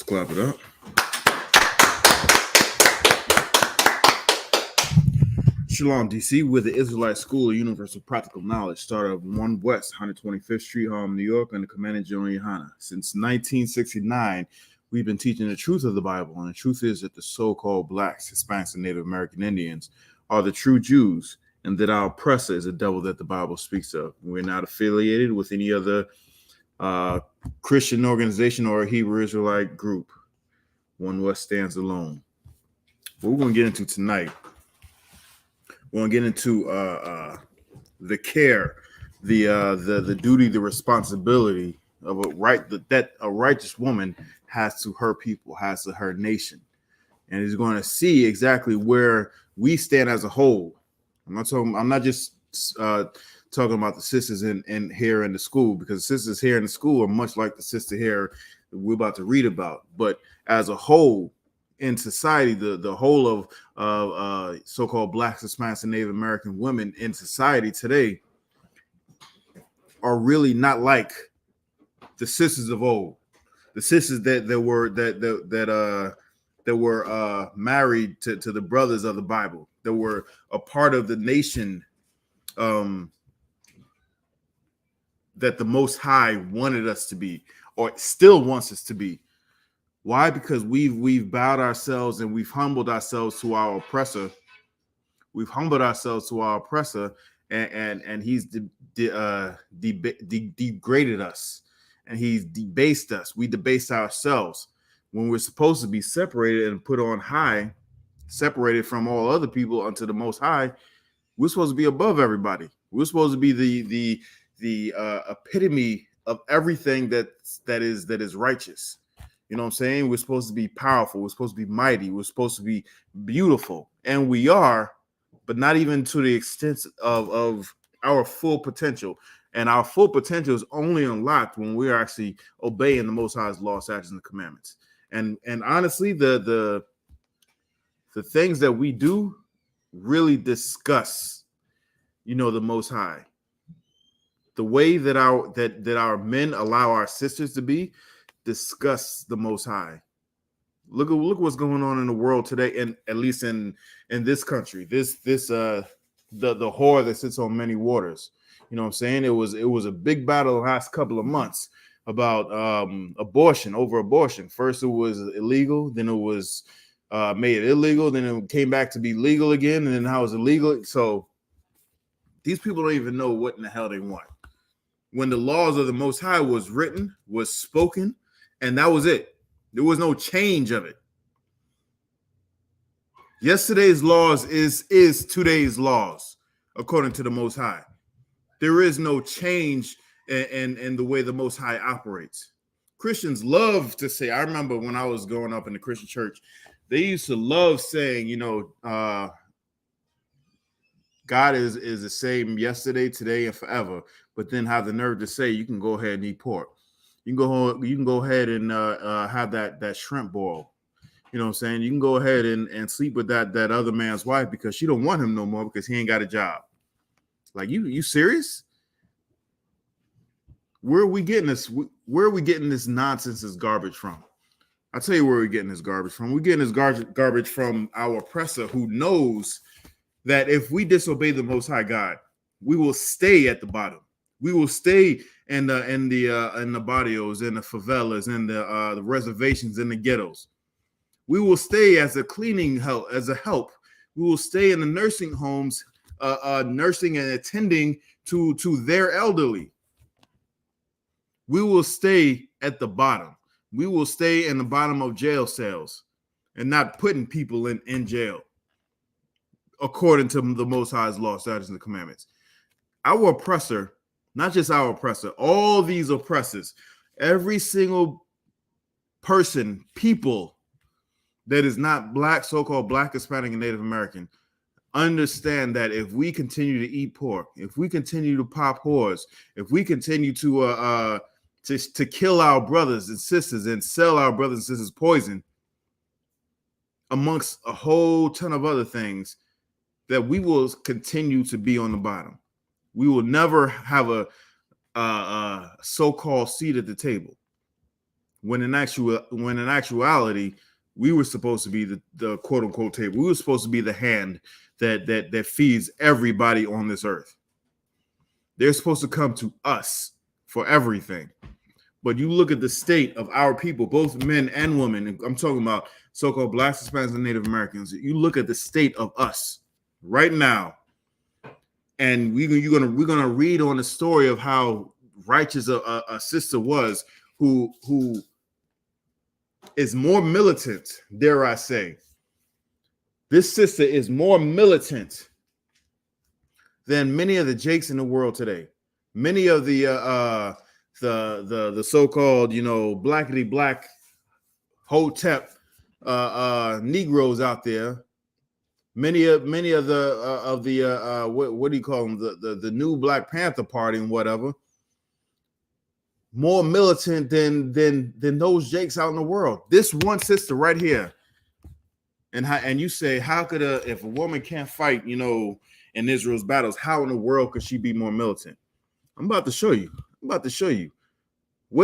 clap it up. Shalom, DC. We're the Israelite School of Universal Practical Knowledge, started at 1 West 125th Street, Harlem, New York, under Commandant General Yahanna. Since 1969, we've been teaching the truth of the Bible, and the truth is that the so-called blacks, Hispanics, and Native American Indians are the true Jews, and that our oppressor is a devil that the Bible speaks of. We're not affiliated with any other Christian organization or a Hebrew Israelite group. 1 West stands alone. What we're going to get into tonight, we're going to get into the care, the duty, the responsibility of a right that a righteous woman has to her people, has to her nation, and is going to see exactly where we stand as a whole. I'm not just talking about the sisters in here in the school, because the sisters here in the school are much like the sister here that we're about to read about, but as a whole in society, the whole of so-called Blacks, Hispanics, and Native American women in society today are really not like the sisters of old, the sisters that were married to the brothers of the Bible, that were a part of the nation that the Most High wanted us to be, or still wants us to be. Why? Because we've bowed ourselves and we've humbled ourselves to our oppressor. We've humbled ourselves to our oppressor, and he's degraded us, and he's debased us. We debased ourselves when we're supposed to be separated and put on high, separated from all other people unto the Most High. We're supposed to be above everybody. We're supposed to be the epitome of everything that is righteous. You know what I'm saying? We're supposed to be powerful. We're supposed to be mighty. We're supposed to be beautiful. And we are, but not even to the extent of our full potential. And our full potential is only unlocked when we're actually obeying the Most High's law, statutes, and commandments. And honestly, the things that we do really discuss, the Most High. The way that our men allow our sisters to be discuss the Most High. Look what's going on in the world today, and at least in this country. The whore that sits on many waters. You know what I'm saying? It was a big battle the last couple of months about abortion. First it was illegal, then it was made illegal, then it came back to be legal again, and then now it's illegal. So these people don't even know what in the hell they want. When the laws of the Most High was written, was spoken, and that was it. There was no change of it. Yesterday's laws is today's laws, according to the Most High. There is no change in the way the Most High operates. Christians love to say, I remember when I was growing up in the Christian church, they used to love saying, God is the same yesterday, today, and forever, but then have the nerve to say you can go ahead and eat pork. You can go ahead and have that shrimp boil. You know what I'm saying? You can go ahead and sleep with that other man's wife because she don't want him no more because he ain't got a job. Like, you serious? Where are we getting this? Where are we getting this nonsense, this garbage from? I'll tell you where we're getting this garbage from. We're getting this garbage from our oppressor, who knows that if we disobey the Most High God, we will stay at the bottom. We will stay in the barrios, in the favelas, in the reservations, in the ghettos. We will stay as a cleaning help, as a help. We will stay in the nursing homes, nursing and attending to their elderly. We will stay at the bottom. We will stay in the bottom of jail cells and not putting people in jail, according to the Most High's law, statutes, and the commandments. Our oppressor, not just our oppressor, all these oppressors, every single person, people that is not black, so-called Black, Hispanic, and Native American, understand that if we continue to eat pork, if we continue to pop whores, if we continue to kill our brothers and sisters and sell our brothers and sisters poison, amongst a whole ton of other things, that we will continue to be on the bottom. We will never have a so-called seat at the table. when in actuality, we were supposed to be the quote unquote table. We were supposed to be the hand that feeds everybody on this earth. They're supposed to come to us for everything. But you look at the state of our people, both men and women. I'm talking about so-called Blacks, Hispanics, and Native Americans. You look at the state of us right now, and we're gonna read on the story of how righteous a sister was who is more militant, dare I say. This sister is more militant than many of the Jakes in the world today. Many of the so-called, blackity black hotep Negroes out there. Many of the what do you call them? The new Black Panther Party and whatever. More militant than those Jakes out in the world. This one sister right here, and you say, how could if a woman can't fight, in Israel's battles, how in the world could she be more militant? I'm about to show you. What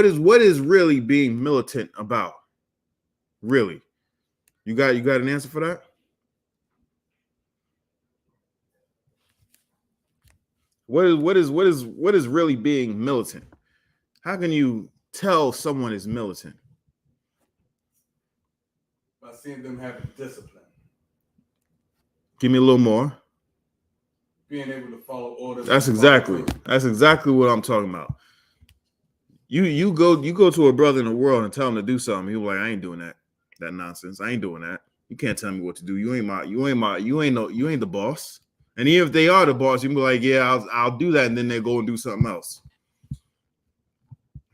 is really being militant about? Really, you got an answer for that? What is really being militant? How can you tell someone is militant? By seeing them having discipline. Give me a little more. Being able to follow orders. That's exactly what I'm talking about. You go to a brother in the world and tell him to do something. He'll be like, I ain't doing that nonsense. I ain't doing that. You can't tell me what to do. You ain't the boss. And even if they are the boss, you can be like, yeah, I'll do that, and then they go and do something else.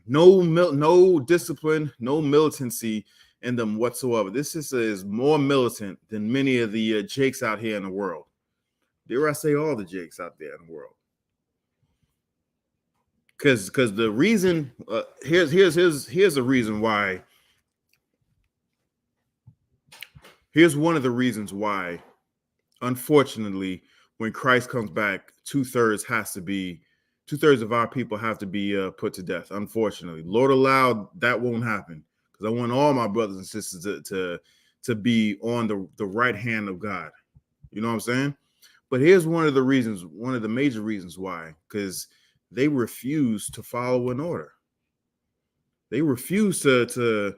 No discipline, no militancy in them whatsoever. This sister is more militant than many of the Jakes out here in the world. Dare I say all the Jakes out there in the world? Because the reason here's the reason why. Here's one of the reasons why, unfortunately, when Christ comes back, 2/3 of our people have to be put to death. Unfortunately, Lord allowed that won't happen, because I want all my brothers and sisters to be on the right hand of God. You know what I'm saying? But here's one of the major reasons why, because they refuse to follow an order. They refuse to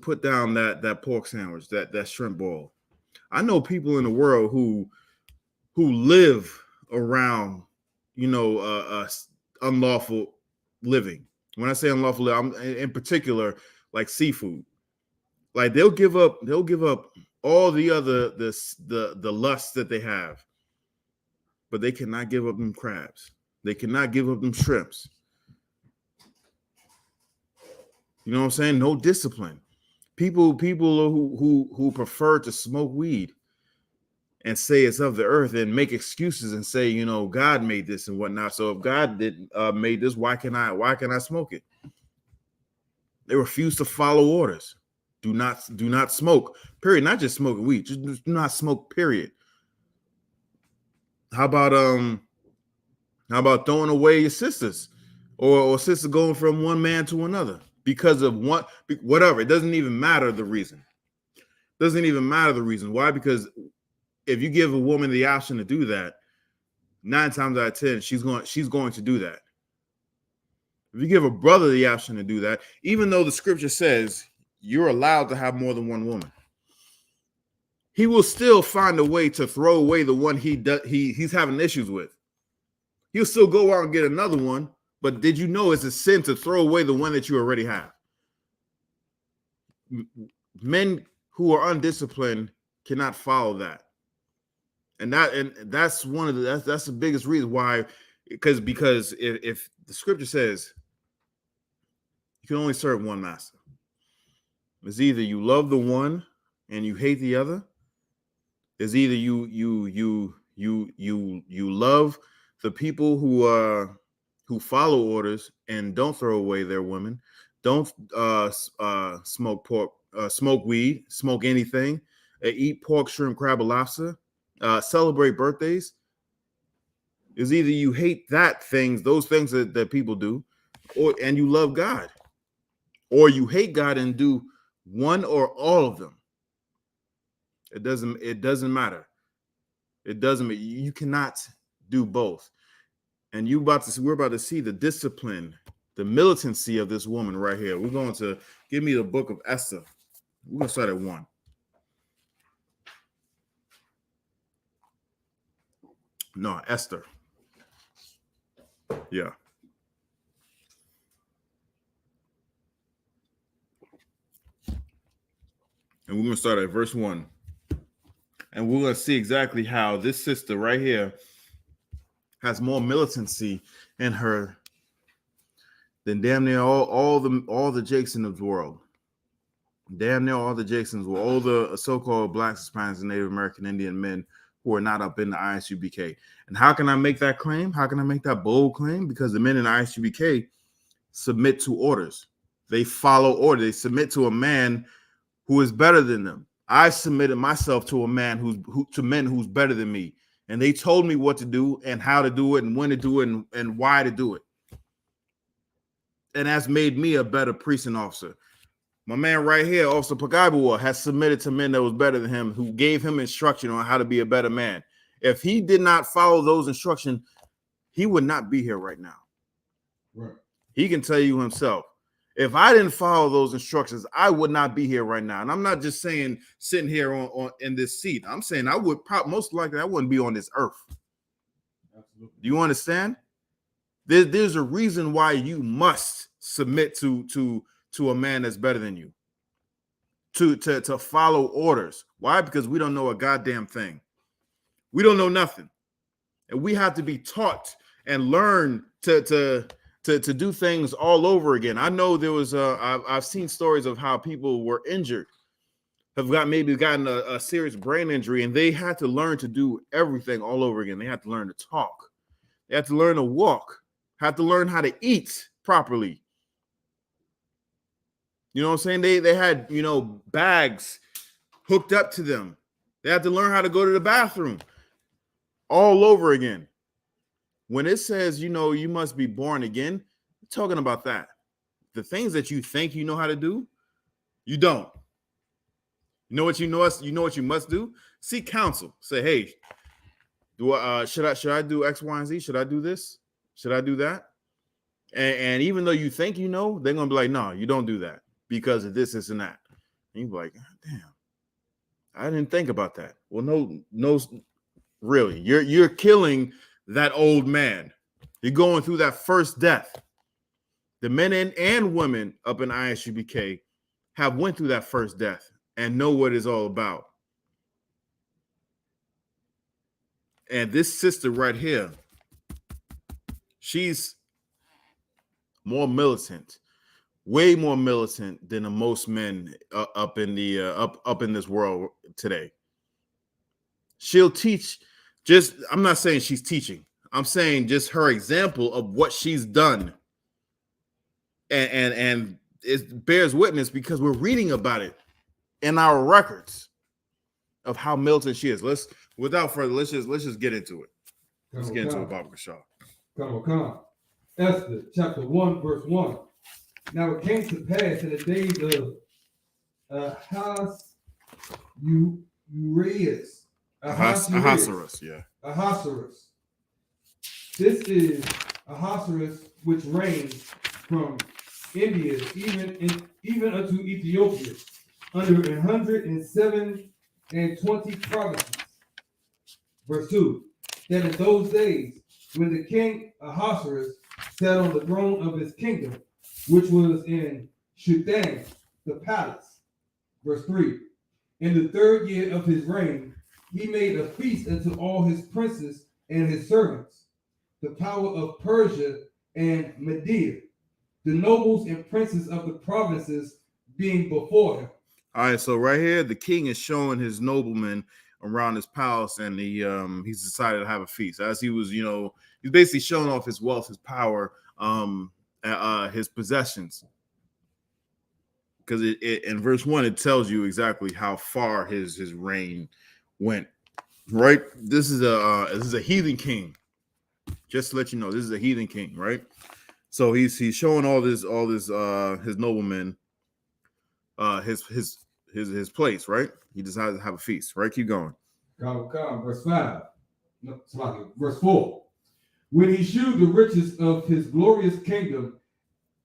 put down that pork sandwich, that shrimp boil. I know people in the world who live around, unlawful living. When I say unlawful, I'm in particular like seafood. Like they'll give up all the other the lusts that they have, but they cannot give up them crabs. They cannot give up them shrimps. You know what I'm saying? No discipline. People who prefer to smoke weed and say it's of the earth and make excuses and say, God made this and whatnot. So if God didn't made this, why can I smoke it? They refuse to follow orders. Do not smoke. Period. Not just smoking weed. Just do not smoke. Period. How about throwing away your sisters, or sisters going from one man to another because of whatever? It doesn't even matter the reason. Why? Because if you give a woman the option to do that, 9 times out of 10, she's going to do that. If you give a brother the option to do that, even though the scripture says you're allowed to have more than one woman, he will still find a way to throw away the one he's having issues with. He'll still go out and get another one, but did you know it's a sin to throw away the one that you already have? Men who are undisciplined cannot follow that. And that's one of that's the biggest reason why, because if the scripture says you can only serve one master, it's either you love the one and you hate the other. It's either you love the people who follow orders and don't throw away their women, don't smoke pork, smoke weed, smoke anything, eat pork, shrimp, crab, or lobster, celebrate birthdays. Is either you hate those things that people do, and you love God, or you hate God and do one or all of them. It doesn't matter. It doesn't matter. You cannot do both. And we're about to see the discipline, the militancy of this woman right here. We're going to give me the book of Esther. We're going to start at 1. No, Esther. Yeah. And we're going to start at verse 1. And we're going to see exactly how this sister right here has more militancy in her than damn near all the Jakes in the world. Damn near all the Jasons were all the so-called Blacks, Hispanics, and Native American Indian men who are not up in the I.S.U.P.K. And how can I make that claim? How can I make that bold claim? Because the men in the I.S.U.P.K. submit to orders. They follow order. They submit to a man who is better than them. I submitted myself to a man to men who's better than me. And they told me what to do and how to do it and when to do it and why to do it. And that's made me a better priest and officer. My man right here, Officer Pagaibawa, has submitted to men that was better than him, who gave him instruction on how to be a better man. If he did not follow those instructions, he would not be here right now. Right. He can tell you himself. If I didn't follow those instructions, I would not be here right now. And I'm not just saying sitting here on in this seat. I'm saying I would most likely I wouldn't be on this earth. Absolutely. Do you understand? There's a reason why you must submit to a man that's better than you. To follow orders. Why? Because we don't know a goddamn thing. We don't know nothing. And we have to be taught and learn to do things all over again. I know there was I've seen stories of how people were injured, have gotten a serious brain injury, and they had to learn to do everything all over again. They had to learn to talk. They had to learn to walk, had to learn how to eat properly. You know what I'm saying? They had, bags hooked up to them. They had to learn how to go to the bathroom all over again. When it says, you must be born again, I'm talking about that. The things that you think you know how to do, you don't. You know what you must do? Seek counsel. Say, hey, should I do X, Y, and Z? Should I do this? Should I do that? And even though you think they're gonna be like, no, you don't do that because of this, and that. And you're like, damn, I didn't think about that. Well, no, really, you're killing that old man. You're going through that first death. The men and women up in I.S.U.P.K. have went through that first death and know what it's all about. And this sister right here, she's more militant, way more militant than the most men up in this world today. She'll teach. I'm not saying she's teaching. I'm saying just her example of what she's done. And it bears witness because we're reading about it in our records of how militant she is. Without further, let's just get into it. Let's get into it, Baba Kashaw. Come. Esther, chapter 1, verse 1. Now it came to pass in the days of Ahasuerus. Ahasuerus. This is Ahasuerus, which reigned from India even unto Ethiopia, under 127 provinces. Verse 2. That in those days, when the king Ahasuerus sat on the throne of his kingdom, which was in Shushan, the palace. Verse 3. In the 3rd year of his reign, he made a feast unto all his princes and his servants, the power of Persia and Media, the nobles and princes of the provinces being before him. All right, so right here, the king is showing his noblemen around his palace, and he's decided to have a feast. As he was, he's basically showing off his wealth, his power, his possessions. Because in verse 1, it tells you exactly how far his reign went. Right? This is a heathen king. Just to let you know, this is a heathen king, right? So he's showing all this his noblemen his place, right? He decided to have a feast, right? Keep going. Verse 5. No, verse 4. When he shewed the riches of his glorious kingdom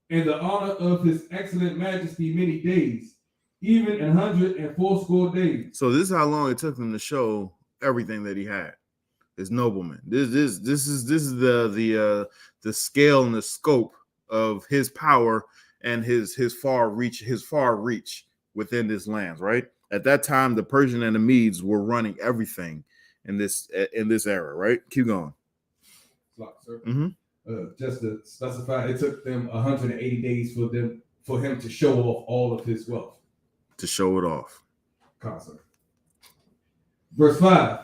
and the honor of his excellent majesty many days, even 180 days. So this is how long it took him to show everything that he had. His nobleman. This is the scale and the scope of his power and his far reach within this land, right? At that time, the Persian and the Medes were running everything in this era, right? Keep going. Just to specify, it took them 180 days for him to show off all of his wealth. To show it off. Verse 5.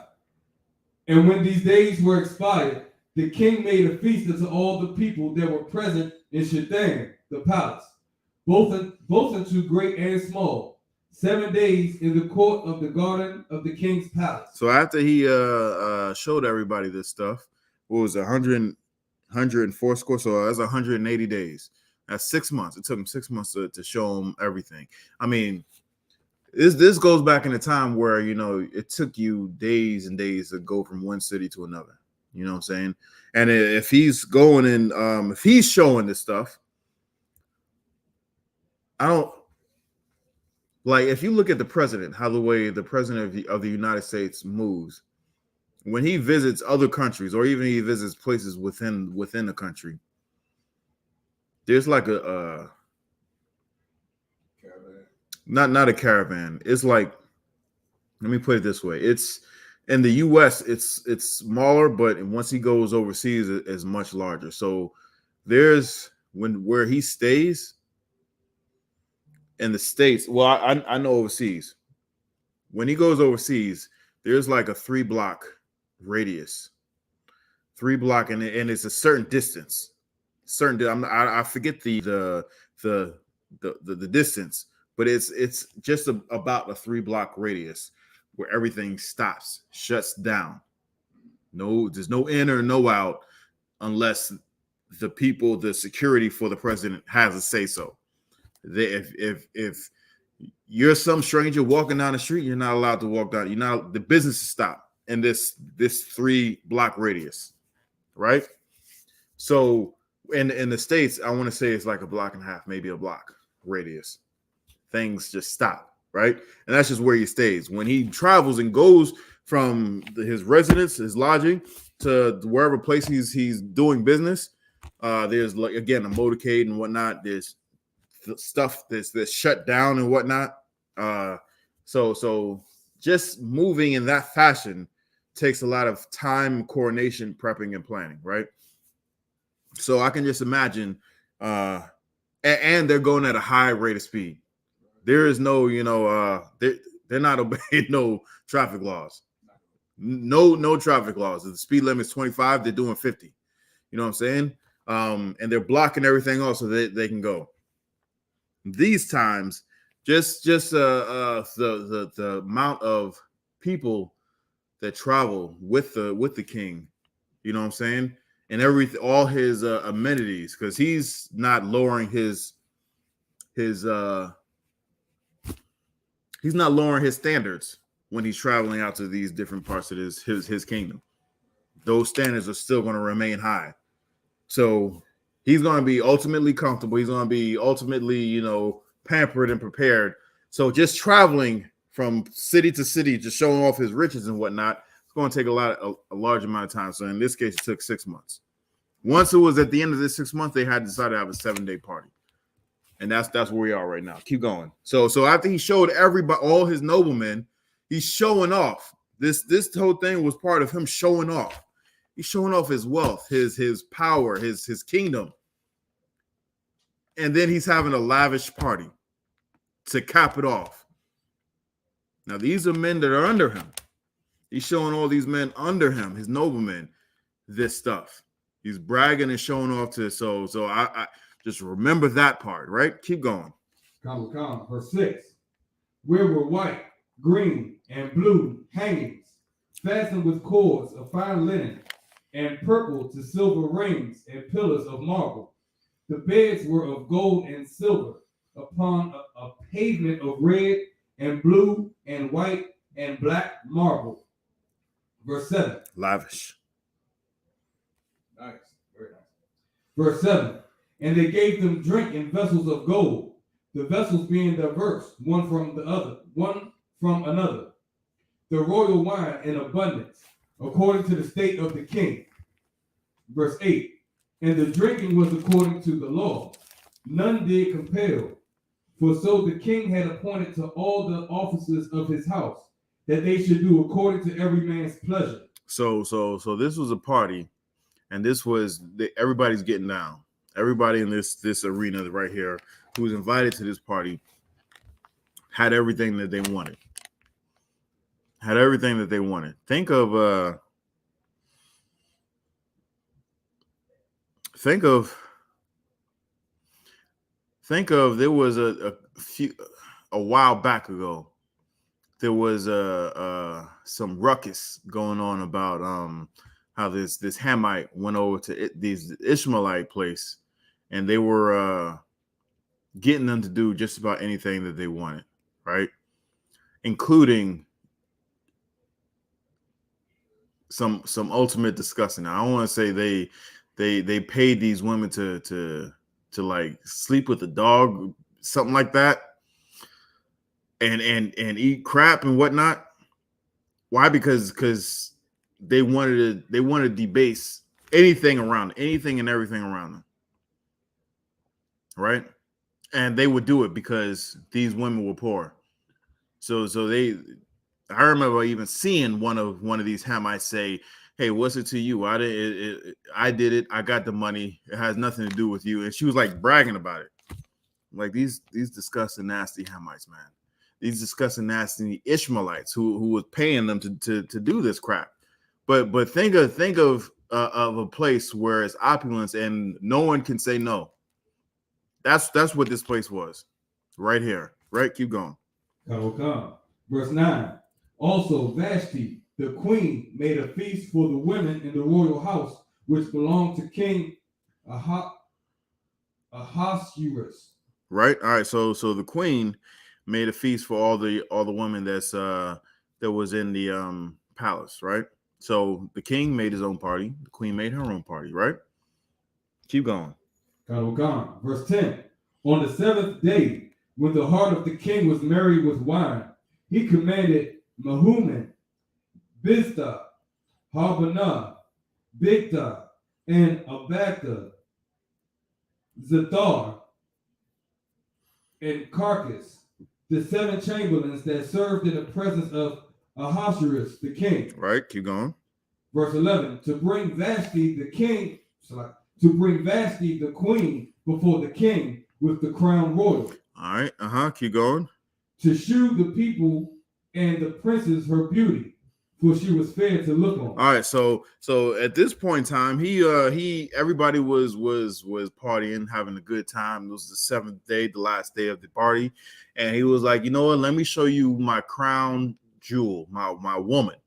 And when these days were expired, the king made a feast unto all the people that were present in Shittim, the palace, both unto great and small, 7 days in the court of the garden of the king's palace. So after he showed everybody this stuff, what was it, 104 score? So that's 180 days. That's 6 months. It took him 6 months to show him everything. I mean, this goes back in a time where, you know, it took you days and days to go from one city to another. You know what I'm saying? And if he's going in, if he's showing this stuff, I don't like, if you look at the president, how the way the president of the United States moves, when he visits other countries, or even he visits places within the country, there's like a not a caravan. It's like, let me put it this way. It's in the US, it's smaller, but once he goes overseas, it's much larger. So there's where he stays in the States. Well, I know overseas. When he goes overseas, there's like a 3-block radius. 3-block, and it's a certain distance. I forget the distance, but it's just about a 3-block radius where everything stops, shuts down. There's no in or no out unless the security for the president has a say so. If you're some stranger walking down the street, you're not allowed to walk down. The business is stopped in this 3-block radius, right? So in the States, I want to say it's like a block and a half, maybe a block radius. Things just stop, right? And that's just where he stays. When he travels and goes from his residence, his lodging, to wherever place he's doing business, there's, like, again, a motorcade and whatnot. There's stuff that's shut down and whatnot. So just moving in that fashion takes a lot of time, coordination, prepping, and planning, right? So I can just imagine, and they're going at a high rate of speed. There is no, they're not obeying no traffic laws. No traffic laws. If the speed limit is 25, they're doing 50. You know what I'm saying? And they're blocking everything else so they can go. These times, just the amount of people that travel with the king, you know what I'm saying, and all his amenities, because he's not lowering his standards when he's traveling out to these different parts of his kingdom. Those standards are still going to remain high. So he's going to be ultimately comfortable. He's going to be ultimately, pampered and prepared. So just traveling from city to city, just showing off his riches and whatnot, it's going to take a large amount of time. So in this case, it took 6 months. Once it was at the end of this 6 months, they had decided to have a 7-day party. And that's where we are right now. Keep going. So after he showed everybody, all his noblemen, he's showing off. This whole thing was part of him showing off. He's showing off his wealth, his power, his kingdom. And then he's having a lavish party to cap it off. Now, these are men that are under him. He's showing all these men under him, his noblemen, this stuff. He's bragging and showing off to. So I just remember that part, right? Keep going. Verse 6. Where were white, green, and blue hangings, fastened with cords of fine linen, and purple to silver rings and pillars of marble. The beds were of gold and silver, upon a pavement of red and blue and white and black marble. Verse 7. Lavish. Nice. Very nice. Verse 7. And they gave them drink in vessels of gold, the vessels being diverse, one from another. The royal wine in abundance, according to the state of the king. Verse 8. And the drinking was according to the law. None did compel. For so the king had appointed to all the officers of his house, that they should do according to every man's pleasure. So this was a party, and this was everybody's getting down. Everybody in this arena right here who was invited to this party had everything that they wanted. Had everything that they wanted. Think of there was a while back ago, there was some ruckus going on about how this Hamite went over to these Ishmaelite place, and they were getting them to do just about anything that they wanted, right? Including some ultimate disgusting. Now, I don't want to say they paid these women to like sleep with the dog, something like that, and eat crap and whatnot. Why? Because they wanted to debase anything around, anything and everything around them, right? And they would do it because these women were poor. So I remember even seeing one of these Hamites say, "Hey, what's it to you? I did it. I got the money. It has nothing to do with you." And she was like bragging about it. Like these disgusting, nasty Hamites, man. These disgusting, nasty Ishmaelites who was paying them to do this crap. But think of a place where it's opulence and no one can say no. That's what this place was, right here. Right, keep going. Come. Verse 9. Also Vashti, the queen, made a feast for the women in the royal house, which belonged to King Ahasuerus. Right. All right. So the queen made a feast for all the women that was in the palace, right? So the king made his own party, the queen made her own party, right? Keep going. Verse 10. On the seventh day, when the heart of the king was merry with wine, he commanded Mehuman, Biztha, Harbonah, Bigtha, and Abagtha, Zadar, and Carcass, the 7 chamberlains that served in the presence of Ahasuerus the king. Right, keep going. Verse 11, to bring Vashti the queen before the king with the crown royal. All right, keep going. To shew the people and the princes her beauty, for she was fair to look on. All right, so at this point in time, everybody was partying, having a good time. It was the 7th day, the last day of the party, and he was like, you know what? Let me show you my crown jewel, my woman.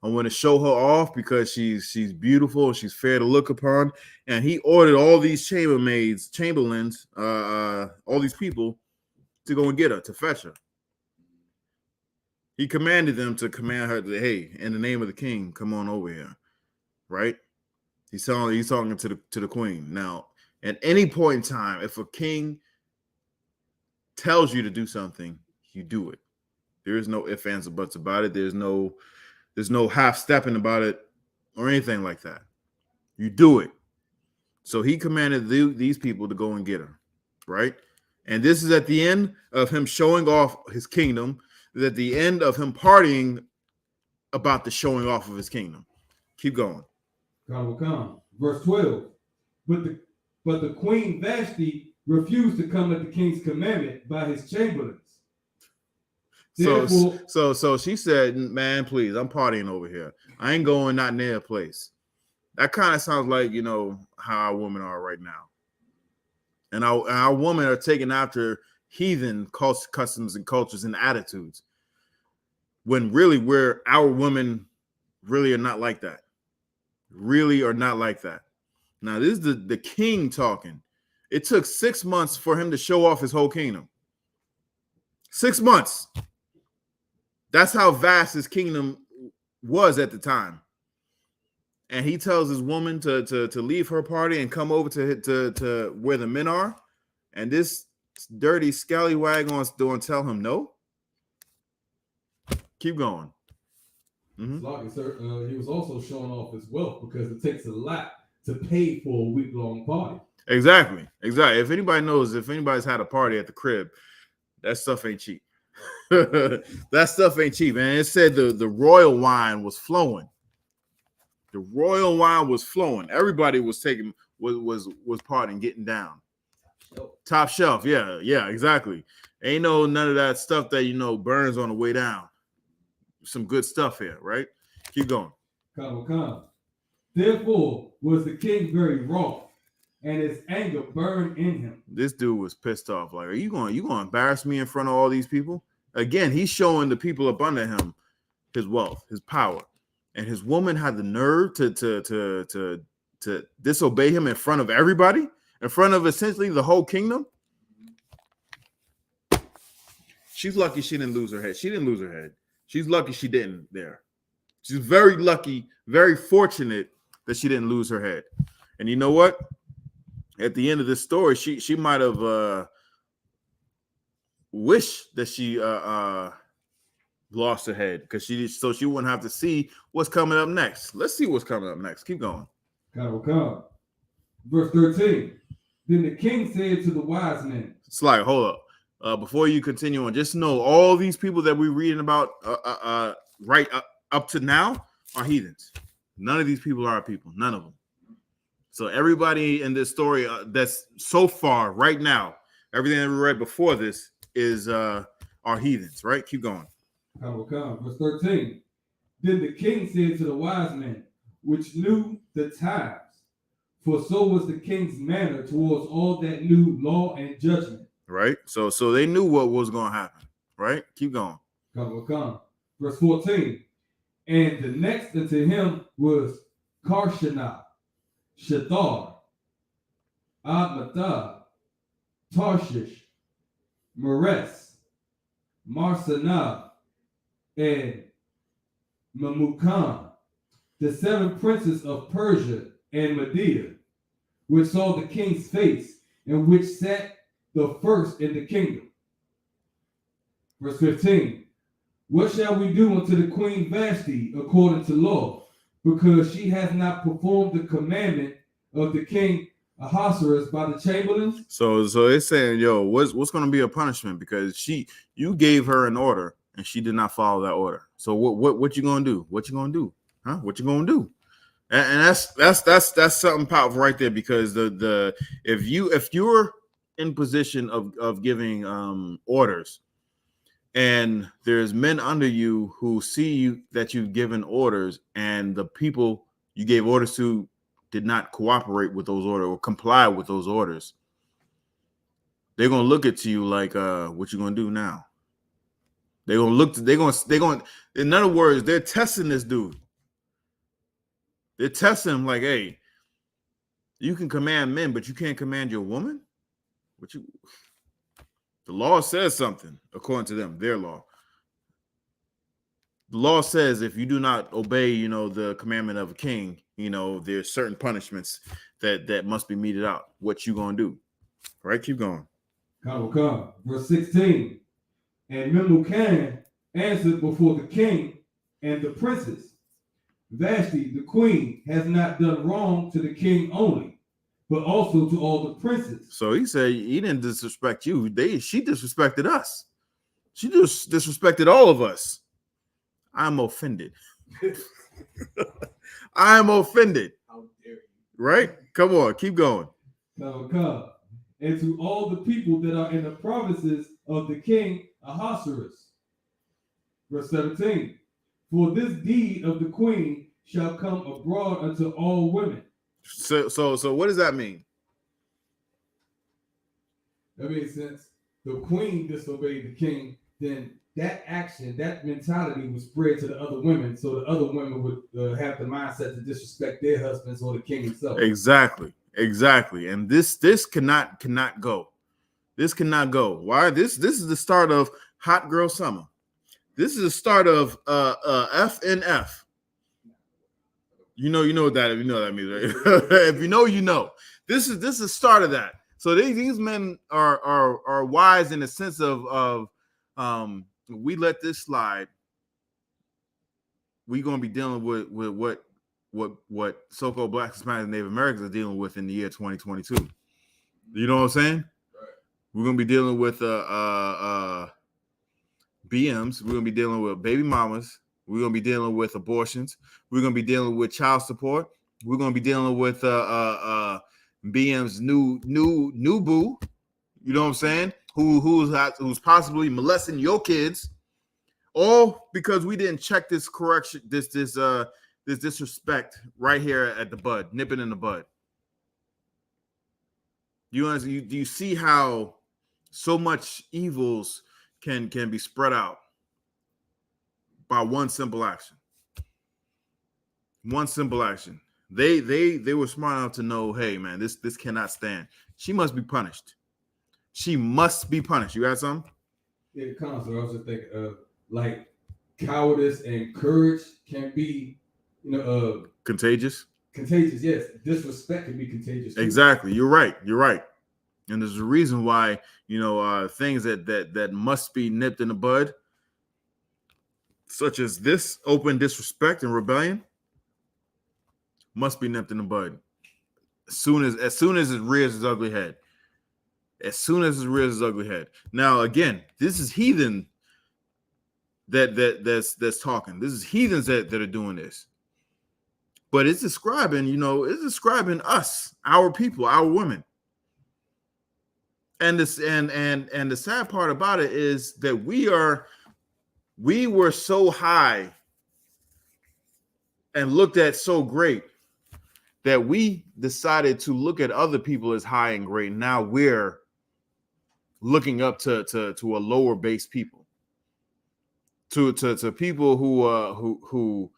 I want to show her off because she's beautiful, she's fair to look upon, and he ordered all these chamberlains, all these people to go and get her, to fetch her. He commanded them to command her to, hey, in the name of the king, come on over here, right? He's talking to the queen. Now, at any point in time, if a king tells you to do something, you do it. There is no ifs, ands, or buts about it. There's no half stepping about it or anything like that. You do it. So he commanded these people to go and get her, right? And this is at the end of him showing off his kingdom. At the end of him partying about the showing off of his kingdom. Keep going. God will come. Verse 12. But the queen Vashti refused to come at the king's commandment by his chamberlains. So she said, man, please, I'm partying over here. I ain't going not near a place. That kind of sounds like, how our women are right now. And our women are taking after heathen customs and cultures and attitudes, when really our women really are not like that. Really are not like that. Now, this is the king talking. It took 6 months for him to show off his whole kingdom. 6 months. That's how vast his kingdom was at the time. And he tells his woman to leave her party and come over to where the men are. And this dirty scallywag on tell him no. Keep going. Mm-hmm. He was also showing off his wealth because it takes a lot to pay for a week-long party. Exactly. If anybody's had a party at the crib, that stuff ain't cheap. That stuff ain't cheap. And it said the royal wine was flowing. The royal wine was flowing. Everybody was partying, getting down. Top shelf. Yeah, exactly. Ain't none of that stuff that burns on the way down. Some good stuff here, right? Keep going. Come. Therefore was the king very wroth, and his anger burned in him. This dude was pissed off. Like, are you going to embarrass me in front of all these people? Again, he's showing the people up under him his wealth, his power. And his woman had the nerve to disobey him in front of everybody, in front of essentially the whole kingdom. She's lucky she didn't lose her head. She didn't lose her head. She's lucky she didn't there. She's very lucky, very fortunate that she didn't lose her head. And you know what? At the end of this story, she might have wished that she lost her head because she wouldn't have to see what's coming up next. Let's see what's coming up next. Keep going. Come. Verse 13. Then the king said to the wise men. It's like, hold up. Before you continue on, just know all these people that we're reading about right up to now are heathens. None of these people are our people. None of them. So everybody in this story that's so far right now, everything that we read before this is are heathens, right? Keep going. Come. Verse 13. Then the king said to the wise men, which knew the times, for so was the king's manner towards all that knew law and judgment. Right? So they knew what was going to happen, right? Keep going. Come. Verse 14. And the next unto him was Karshanah, Shethar, Admatah, Tarshish, Meres, Marsanah, and Mamukan, the 7 princes of Persia and Media, which saw the king's face, and which sat the first in the kingdom. Verse 15. What shall we do unto the queen Vashti according to law? Because she has not performed the commandment of the king Ahasuerus by the chamberlains. So it's saying, what's going to be a punishment because you gave her an order and she did not follow that order. So what you going to do? What you going to do? Huh? What you going to do? And that's something powerful right there because if you're in position of giving orders and there's men under you who see you that you've given orders and the people you gave orders to did not cooperate with those orders or comply with those orders, they're gonna look at you like what you gonna do now? They're gonna in other words, they're testing this dude. They're testing him like, hey, you can command men, but you can't command your woman. The law says something according to them, their law. The law says if you do not obey, the commandment of a king, there's certain punishments that must be meted out. What you gonna do? Right? Keep going. Come. Verse 16. And Memucan answered before the king and the princes, Vashti, the queen, has not done wrong to the king only, but also to all the princes. So he said he didn't disrespect you. She disrespected us. She just disrespected all of us. I'm offended. I'm offended. How dare you? Right? Come on, keep going. Come. And to all the people that are in the provinces of the king Ahasuerus. Verse 17. For this deed of the queen shall come abroad unto all women. So what does that mean? That means since the queen disobeyed the king, then that action, that mentality would spread to the other women, so the other women would have the mindset to disrespect their husbands or the king himself. Exactly. Exactly. And this cannot go. This cannot go. Why? This is the start of hot girl summer. This is the start of FNF. You know what that, if you know what that means, right? If you know, you know. This is the start of that. So these men are wise in the sense of we let this slide, we're gonna be dealing with what so-called Black, Hispanic, and Native Americans are dealing with in the year 2022. You know what I'm saying? Right. We're gonna be dealing with BMs. We're gonna be dealing with baby mamas. We're gonna be dealing with abortions. We're gonna be dealing with child support. We're gonna be dealing with BM's new boo. You know what I'm saying? Who's possibly molesting your kids, all because we didn't check this correction, this disrespect right here at the bud, nip it in the bud. Do you see how so much evils can be spread out by one simple action? One simple action. They were smart enough to know, hey man, this cannot stand. She must be punished. She must be punished. You got something? Yeah, the concept. I was just thinking, like cowardice and courage can be, contagious. Contagious, yes. Disrespect can be contagious too. Exactly. You're right. And there's a reason why, things that must be nipped in the bud, such as this open disrespect and rebellion, must be nipped in the bud. As soon as it rears its ugly head. As soon as it rears its ugly head. Now, again, this is heathen that's talking. This is heathens that are doing this. But it's describing us, our people, our women. And this and the sad part about it is that we were so high and looked at so great that we decided to look at other people as high and great. Now we're looking up to a lower base people, to people who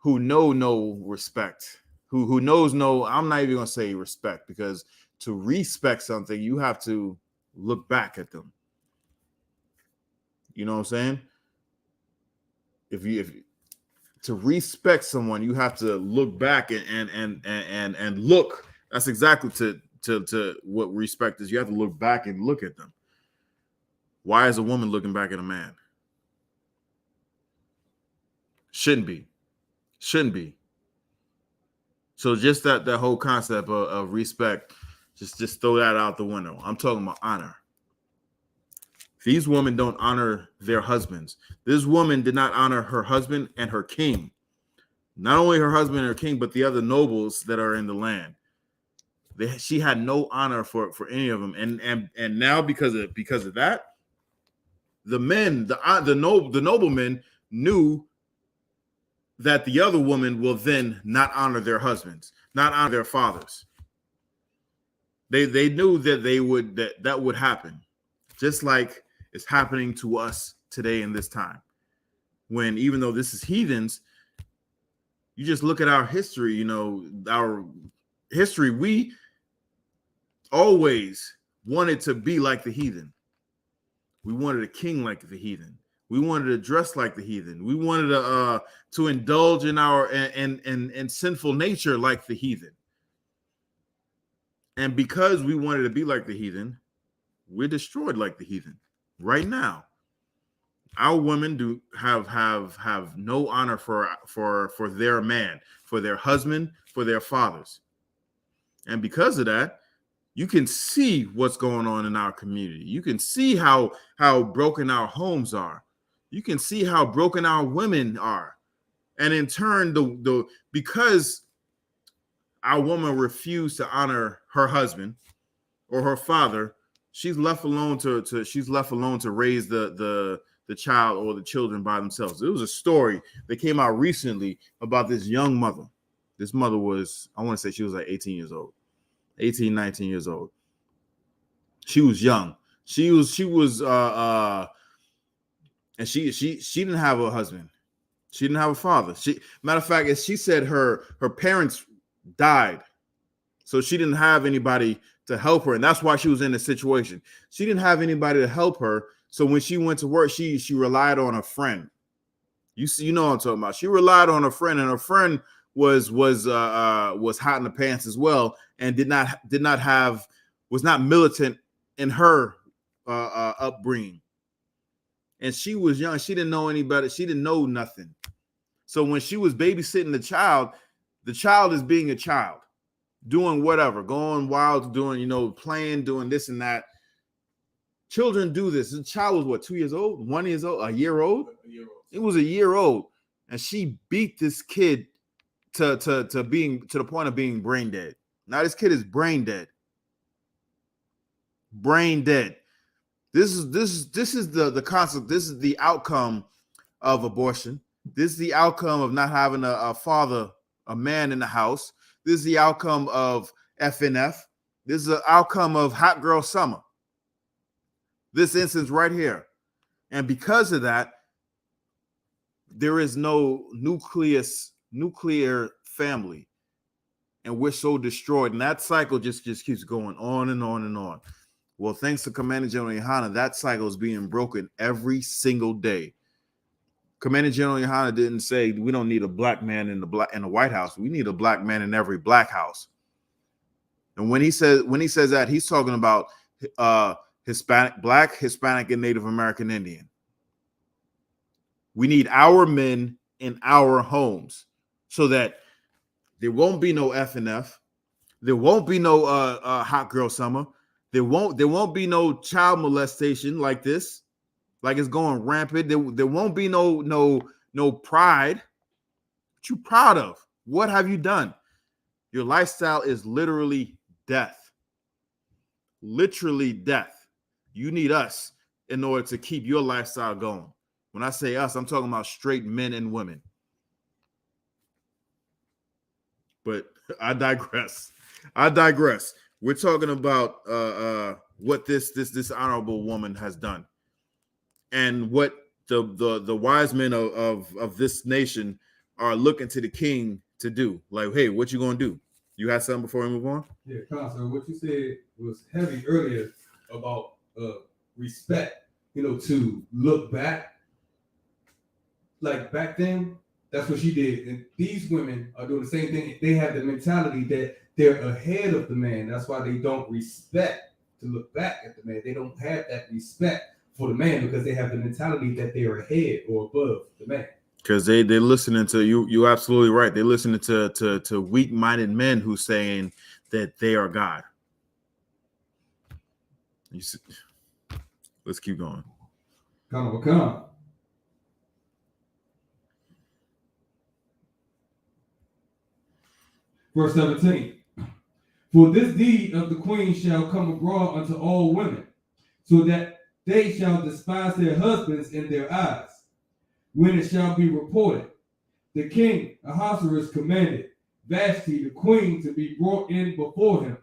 know no respect, who knows no. I'm not even gonna say respect, because to respect something, you have to look back at them. You know what I'm saying? If to respect someone, you have to look back and look. That's exactly to what respect is. You have to look back and look at them. Why is a woman looking back at a man? Shouldn't be. So just that whole concept of respect, just throw that out the window. I'm talking about honor. These women don't honor their husbands. This woman did not honor her husband and her king. Not only her husband and her king, but the other nobles that are in the land. She had no honor for any of them. And now because of that, the men, the noblemen knew that the other woman will then not honor their husbands, not honor their fathers. They knew that that would happen, just like it's happening to us today in this time. When even though this is heathens, you just look at our history. Our history. We always wanted to be like the heathen. We wanted a king like the heathen. We wanted to dress like the heathen. We wanted to indulge in our and sinful nature like the heathen. And because we wanted to be like the heathen, we're destroyed like the heathen right now. Our women do have no honor for their man, for their husband, for their fathers. And because of that, you can see what's going on in our community. You can see how broken our homes are. You can see how broken our women are. And in turn, because our woman refused to honor her husband or her father, she's left alone to raise the child or the children by themselves. There was a story that came out recently about this young mother. This mother was, I want to say she was like 18 years old. 18, 19 years old. She was young. She was and she didn't have a husband. She didn't have a father. Matter of fact, as she said, her parents died. So she didn't have anybody to help her, and that's why she was in the situation. She didn't have anybody to help her. So when she went to work, she relied on a friend. You know what I'm talking about. She relied on a friend, and her friend was hot in the pants as well, and was not militant in her upbringing. And she was young. She didn't know any better. She didn't know nothing. So when she was babysitting the child is being a child, doing whatever, going wild, doing, playing, doing this and that. Children do this. The child was what, 2 years old, 1 year old, a year old? A year old. It was a year old. And she beat this kid to the point of being brain dead. Now this kid is brain dead. Brain dead. This is the concept. This is the outcome of abortion. This is the outcome of not having a father, a man in the house. This is the outcome of FNF. This is the outcome of Hot Girl Summer. This instance right here. And because of that, there is no nuclear family. And we're so destroyed. And that cycle just keeps going on and on and on. Well, thanks to Commander General Yahanna, that cycle is being broken every single day. Commander General Yahanna didn't say we don't need a black man in the White House. We need a black man in every black house. And when he says that, he's talking about Black, Hispanic, and Native American Indian. We need our men in our homes so that there won't be no FNF. There won't be no Hot Girl Summer. There won't be no child molestation like this, like it's going rampant. There won't be no pride. What you proud of? What have you done? Your lifestyle is literally death. Literally death. You need us in order to keep your lifestyle going. When I say us, I'm talking about straight men and women. But I digress. We're talking about what this honorable woman has done, and what the wise men of this nation are looking to the king to do. Like, hey, what you gonna do? You had something before we move on? Yeah, Counselor, what you said was heavy earlier about respect. To look back, like back then. That's what she did. And these women are doing the same thing. They have the mentality that they're ahead of the man. That's why they don't respect to look back at the man. They don't have that respect for the man because they have the mentality that they're ahead or above the man. Because they're listening to you. You're absolutely right. They're listening to weak-minded men who's saying that they are God. Let's keep going. Come. Verse 17. For this deed of the queen shall come abroad unto all women, so that they shall despise their husbands in their eyes. When it shall be reported, the king Ahasuerus commanded Vashti the queen to be brought in before him,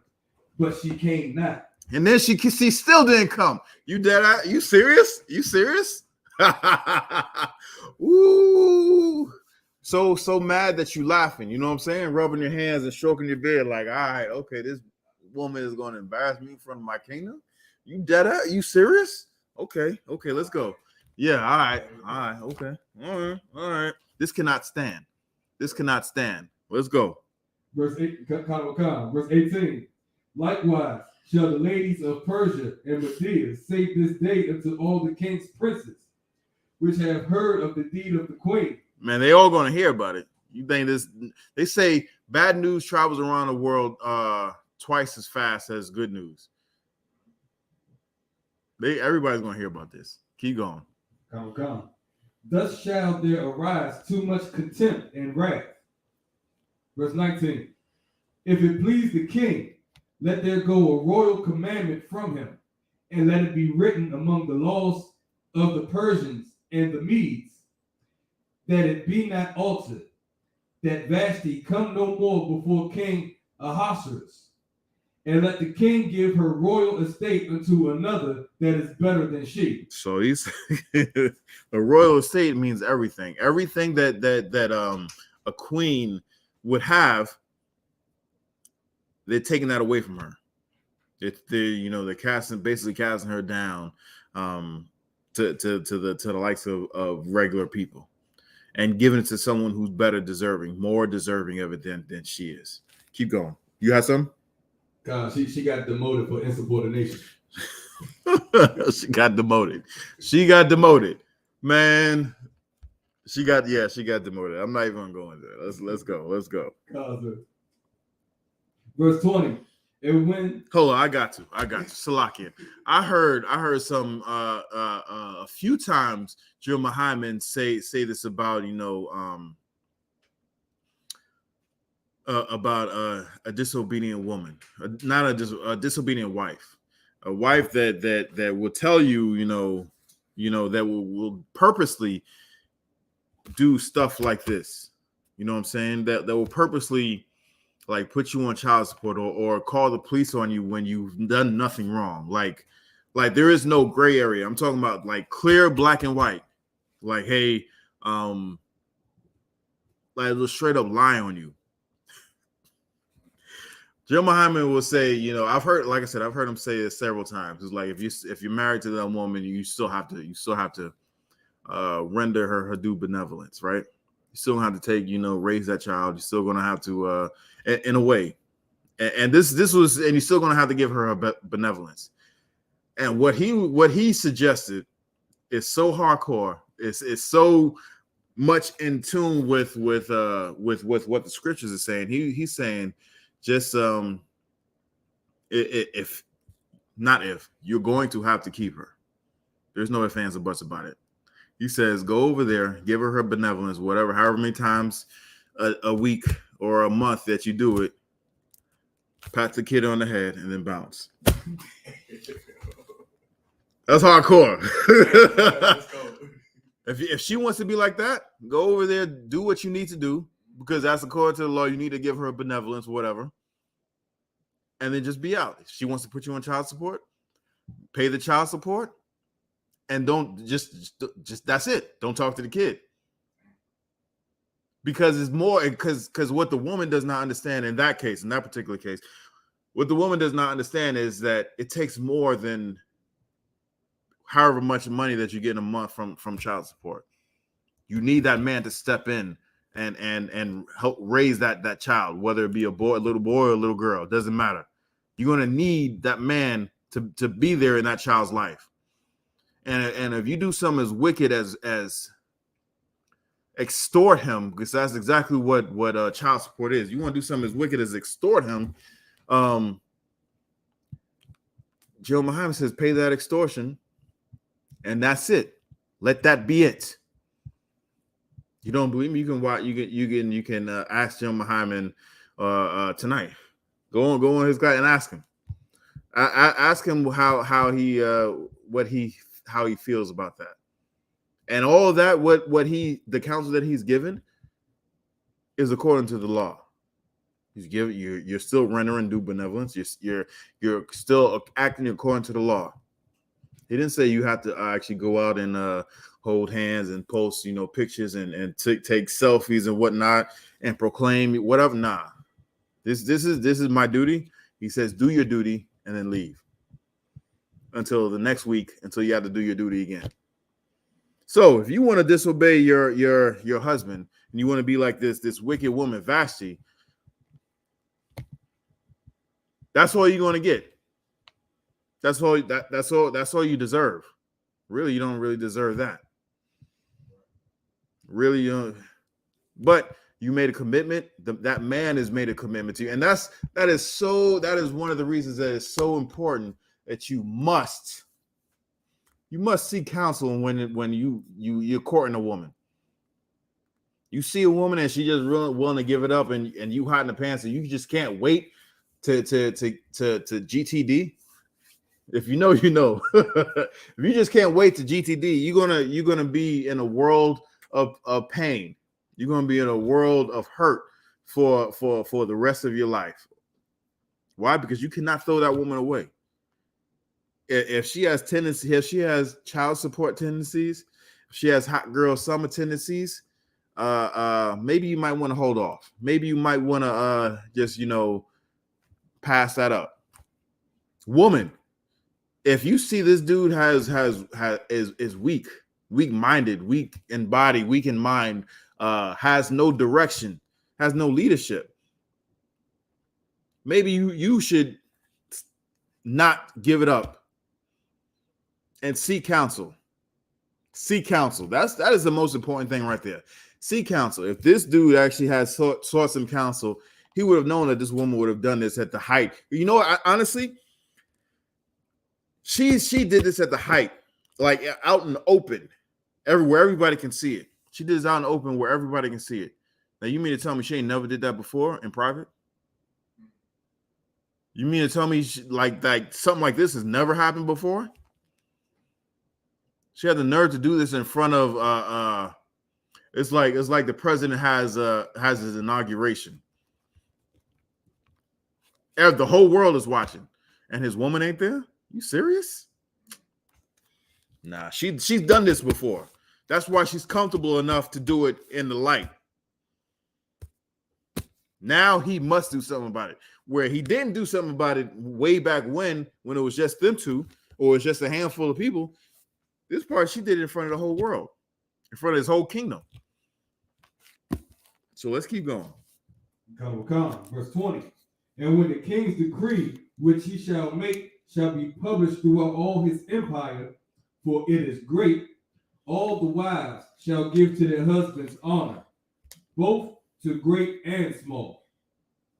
but she came not. And then she still didn't come. You dead? You serious? Ooh. So mad that you laughing, you know what I'm saying? Rubbing your hands and stroking your beard like, all right, okay, this woman is going to embarrass me in front of my kingdom. You dead? You serious? Okay, let's go. Yeah, all right, okay, all right. This cannot stand. Let's go. Verse 18. Likewise shall the ladies of Persia and Media say this day unto all the king's princes, which have heard of the deed of the queen. Man, they all going to hear about it. You think this? They say bad news travels around the world twice as fast as good news. Everybody's going to hear about this. Keep going. Come. Thus shall there arise too much contempt and wrath. Verse 19. If it please the king, let there go a royal commandment from him, and let it be written among the laws of the Persians and the Medes, that it be not altered, that Vashti come no more before King Ahasuerus, and let the king give her royal estate unto another that is better than she. So he's the royal estate means everything that a queen would have. they're taking that away from her. They're basically casting her down to the likes of regular people, and giving it to someone who's more deserving of it than she is. Keep going. You have some? God, she got demoted for insubordination. She got demoted. She got demoted. Man, she got demoted. I'm not even gonna go into it. Let's go. Verse 20. And when Hold on, I got to. Salakia. I heard some a few times Jill Muhammad say this about about a disobedient woman, not a disobedient wife, a wife that will tell you that will purposely do stuff like this. You know what I'm saying? That will purposely like put you on child support or call the police on you when you've done nothing wrong. Like there is no gray area. I'm talking about like clear black and white. Like, hey, like they'll straight up lie on you. Jill Muhammad will say, I've heard him say this several times. It's like if you're married to that woman, you still have to render her due benevolence, right? You still have to take, raise that child. You're still gonna have to, in a way, and this was, and you're still gonna have to give her benevolence. And what he suggested is so hardcore. It's so much in tune with what the scriptures are saying. He's saying, just if you're going to have to keep her. There's no ifs, ands, or buts about it. He says, go over there, give her benevolence, whatever, however many times a week or a month that you do it. Pat the kid on the head and then bounce. That's hardcore. If she wants to be like that, go over there, do what you need to do, because that's according to the law. You need to give her benevolence, whatever, and then just be out. If she wants to put you on child support, pay the child support, and don't just that's it. Don't talk to the kid, because it's more because what the woman does not understand in that particular case, what the woman does not understand is that it takes more than however much money that you get in a month from child support. You need that man to step in and help raise that child, whether it be a little boy or a little girl, it doesn't matter. You're going to need that man to be there in that child's life. And if you do something as wicked as extort him, because that's exactly what child support is. You want to do something as wicked as extort him. Joe Muhammad says, pay that extortion, and that's it. Let that be it. You don't believe me? You can watch. You can ask Joe Muhammad tonight. Go on his guy and ask him. Ask him how he feels about that, and all of that. The counsel that he's given is according to the law. He's giving you're still rendering due benevolence. You're still acting according to the law. He didn't say you have to actually go out and hold hands and post, pictures and take selfies and whatnot and proclaim whatever. Nah, this is my duty. He says, do your duty and then leave until the next week, until you have to do your duty again. So if you want to disobey your husband and you want to be like this wicked woman Vashti, that's all you're going to get. That's all you deserve. Really, you don't really deserve that. Really, you don't. But you made a commitment. That man has made a commitment to you, and that is one of the reasons that it's so important that you must seek counsel when you're courting a woman. You see a woman and she just really willing to give it up, and you hot in the pants, and you just can't wait to GTD. If you know, you know. If you just can't wait to GTD, you're gonna be in a world of pain. You're gonna be in a world of hurt for the rest of your life. Why? Because you cannot throw that woman away. If she has tendencies, if she has child support tendencies, if she has hot girl summer tendencies, maybe you might want to hold off. Maybe you might want to just pass that up. Woman, if you see this dude is weak-minded, weak in body, weak in mind, has no direction, has no leadership, maybe you should not give it up and seek counsel. Seek counsel. That is the most important thing right there. Seek counsel. If this dude actually has sought some counsel, he would have known that this woman would have done this at the height. You know what? Honestly, she did this at the height, like out in the open, everywhere everybody can see it. She did this out in the open where everybody can see it. Now, you mean to tell me she ain't never did that before in private? You mean to tell me like something like this has never happened before? She had the nerve to do this in front of it's like the president has his inauguration. The whole world is watching, and his woman ain't there. You serious? Nah, she's done this before. That's why she's comfortable enough to do it in the light. Now he must do something about it. Where he didn't do something about it way back when it was just them two, or it's just a handful of people. This part she did it in front of the whole world, in front of his whole kingdom. So let's keep going. Verse 20. And when the king's decree, which he shall make, shall be published throughout all his empire, for it is great, all the wives shall give to their husbands honor, both to great and small.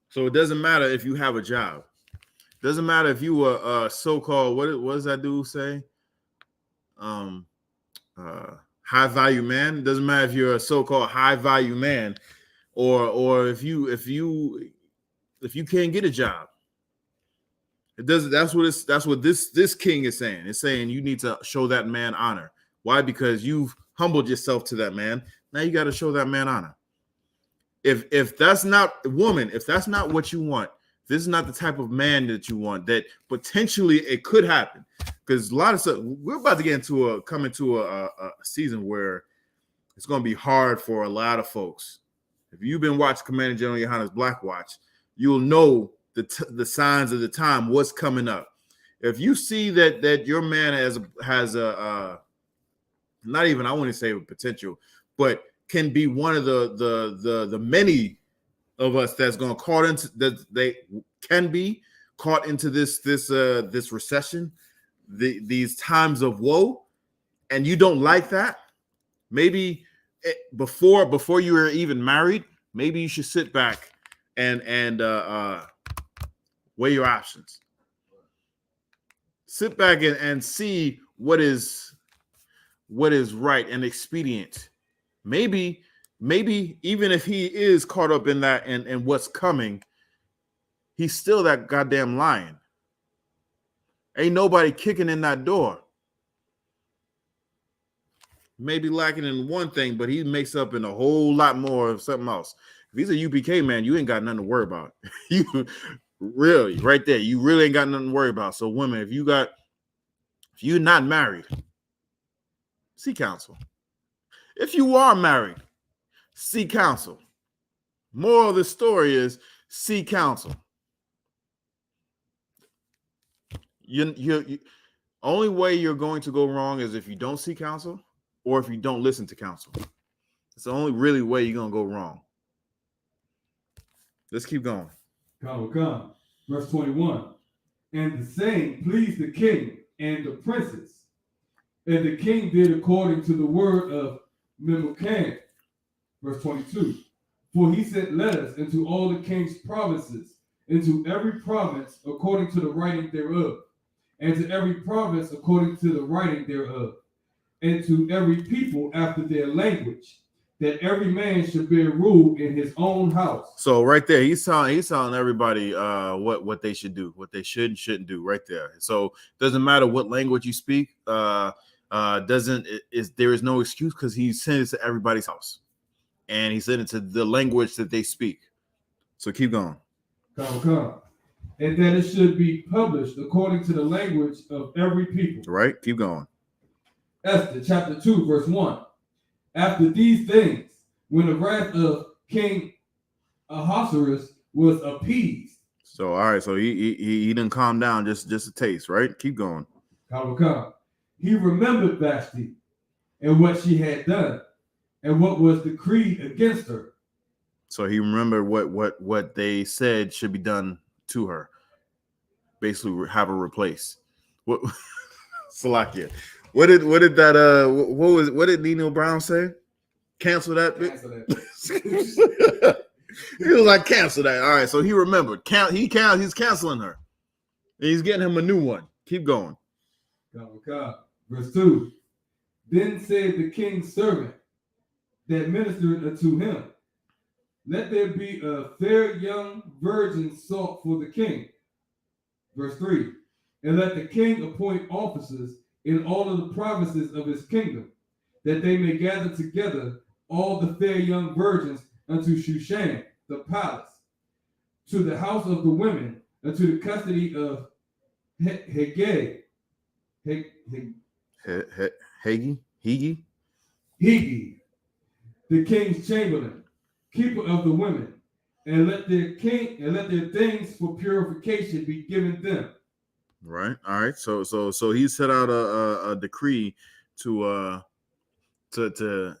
So it doesn't matter if you have a job. It doesn't matter if you were so-called, what does that dude say? High value man. It doesn't matter if you're a so-called high value man, or if you can't get a job. It doesn't. That's what this king is saying. It's saying you need to show that man honor. Why? Because you've humbled yourself to that man. Now you got to show that man honor. If that's not woman, if that's not what you want, this is not the type of man that you want, that potentially it could happen. Because a lot of stuff, we're about to get come into a season where it's going to be hard for a lot of folks. If you've been watching Commander General Yahanna's Black Watch, you'll know the signs of the time, what's coming up. If you see that your man has a not even, I wouldn't say potential, but can be one of the many of us that's going to caught into that, they can be caught into this recession, these times of woe, and you don't like that, maybe before you were even married, maybe you should sit back and weigh your options. Sit back and see what is right and expedient. Maybe even if he is caught up in that and what's coming, he's still that goddamn lion. Ain't nobody kicking in that door. Maybe lacking in one thing, but he makes up in a whole lot more of something else. If he's a UPK man, you ain't got nothing to worry about. You really, right there, you really ain't got nothing to worry about. So women, if you're not married, seek counsel. If you are married, seek counsel. Moral of the story is seek counsel. You only way you're going to go wrong is if you don't seek counsel or if you don't listen to counsel. It's the only really way you're gonna go wrong. Let's keep going. Come. Verse 21. And the saying pleased the king and the princes. And the king did according to the word of Memucan. Verse 22. For he sent letters into all the king's provinces, into every province according to the writing thereof, and to every province according to the writing thereof, and to every people after their language, that every man should bear rule in his own house. So right there, he's telling everybody what they should do, what they should and shouldn't do right there. So it doesn't matter what language you speak, there is no excuse, because he sent it to everybody's house. And he sent it to the language that they speak. So keep going. Come. And that it should be published according to the language of every people. Right? Keep going. Esther chapter 2, verse 1. After these things, when the wrath of King Ahasuerus was appeased. So all right, so he didn't calm down just a taste, right? Keep going. Come. He remembered Vashti and what she had done and what was decreed against her. So he remembered what they said should be done to her. Basically, have her replaced. What Salakia? What did that what did Nino Brown say? Cancel that. Cancel that. He was like, cancel that. All right, so he remembered. He's canceling her. And he's getting him a new one. Keep going. Come. Verse 2. Then said the king's servant that ministered unto him, let there be a fair young virgin sought for the king. Verse 3. And let the king appoint officers in all of the provinces of his kingdom, that they may gather together all the fair young virgins unto Shushan, the palace, to the house of the women, and to the custody of Hege, the king's chamberlain, keeper of the women, and let their things for purification be given them. Right. All right. So he set out a decree to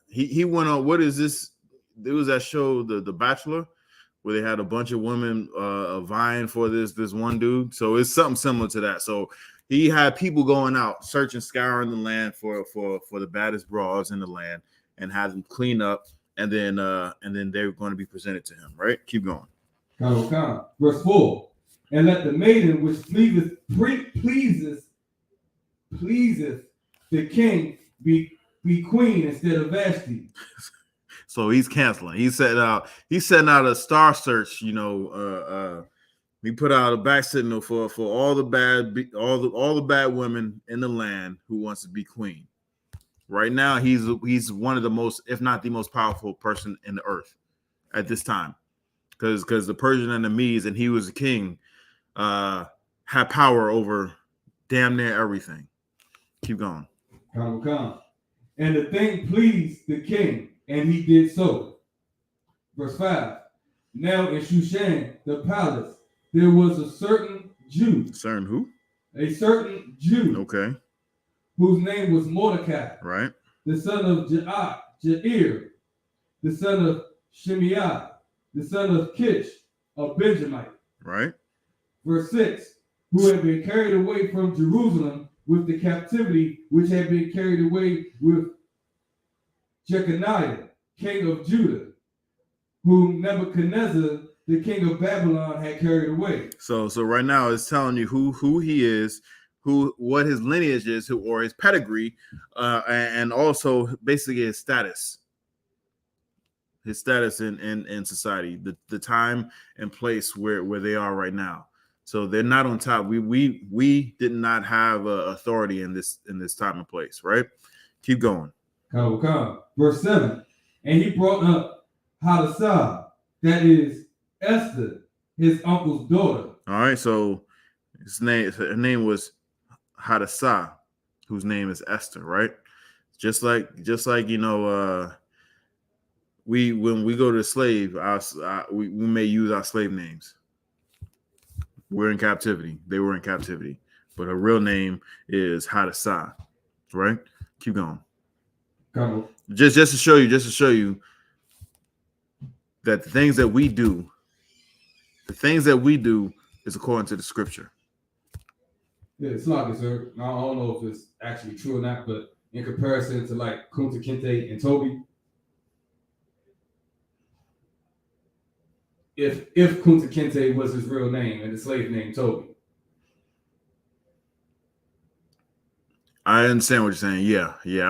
he went on. What is this? There was that show, the Bachelor, where they had a bunch of women vying for this one dude. So it's something similar to that. So he had people going out searching, scouring the land for the baddest broads in the land, and had them clean up, and then they're going to be presented to him. Right? Keep going. Verse 4. And let the maiden which pleaseth the king be queen instead of Vashti. So he's canceling. He's setting out a star search. He put out a back signal for all the bad women in the land who wants to be queen. Right now, he's one of the most, if not the most powerful person in the earth at this time, because the Persian and the Medes, and he was a king, had power over damn near everything. Keep going. Come. And the thing pleased the king, and he did so. Verse 5. Now in Shushan, the palace, there was a certain Jew. Certain who? A certain Jew. Okay. Whose name was Mordecai. Right. The son of Jair, the son of Shimei, the son of Kish, a Benjamite. Right. Verse 6. Who had been carried away from Jerusalem with the captivity which had been carried away with Jeconiah, king of Judah, whom Nebuchadnezzar, the king of Babylon, had carried away. So right now it's telling you who he is, what his lineage is, or his pedigree, and also basically his status in society, the time and place where they are right now. So they're not on top. We did not have authority in this time and place, right? Keep going. Come. Verse 7. And he brought up Hadassah, that is Esther, his uncle's daughter. All right, so her name was Hadassah, whose name is Esther, right? Just like when we go to slave, we may use our slave names. We're in captivity. They were in captivity, but her real name is Hadassah, right? Keep going. Come. Just to show you that the things that we do is according to the scripture. Yeah, it's like it, sir. I don't know if it's actually true or not, but in comparison to like Kunta Kinte and Toby, if Kunta Kinte was his real name and the slave name Toby. I understand what you're saying. Yeah. It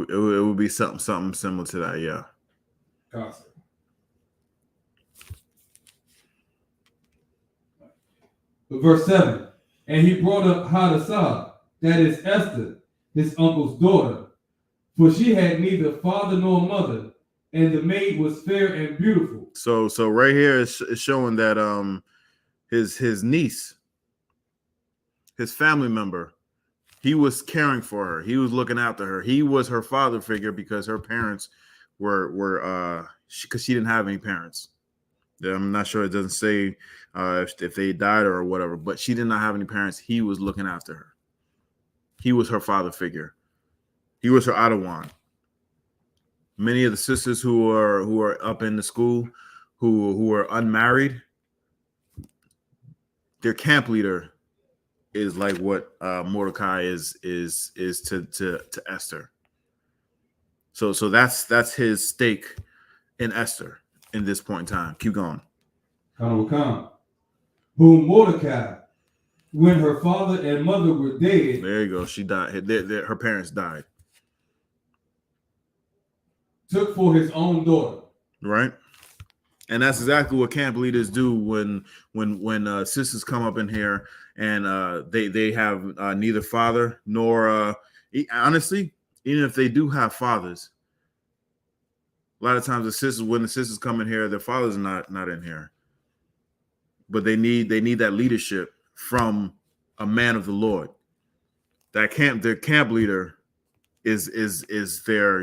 would be something similar to that. Yeah. Awesome. Verse 7. And he brought up Hadassah, that is Esther, his uncle's daughter, for she had neither father nor mother, and the maid was fair and beautiful. So right here is showing that his niece, his family member, he was caring for her. He was looking after her. He was her father figure because her parents because she didn't have any parents. I'm not sure, it doesn't say if they died or whatever, but she did not have any parents. He was looking after her. He was her father figure. He was her Adawan. Many of the sisters who are up in the school who are unmarried, their camp leader is like what Mordecai is to Esther. So that's his stake in Esther in this point in time. Keep going. Whom Mordecai, when her father and mother were dead. There you go. She died. Her parents died. Took for his own daughter. Right. And that's exactly what camp leaders do when sisters come up in here and they have neither father nor honestly, even if they do have fathers, a lot of times when the sisters come in here, their fathers are not in here. But they need that leadership from a man of the Lord. Their camp leader is their,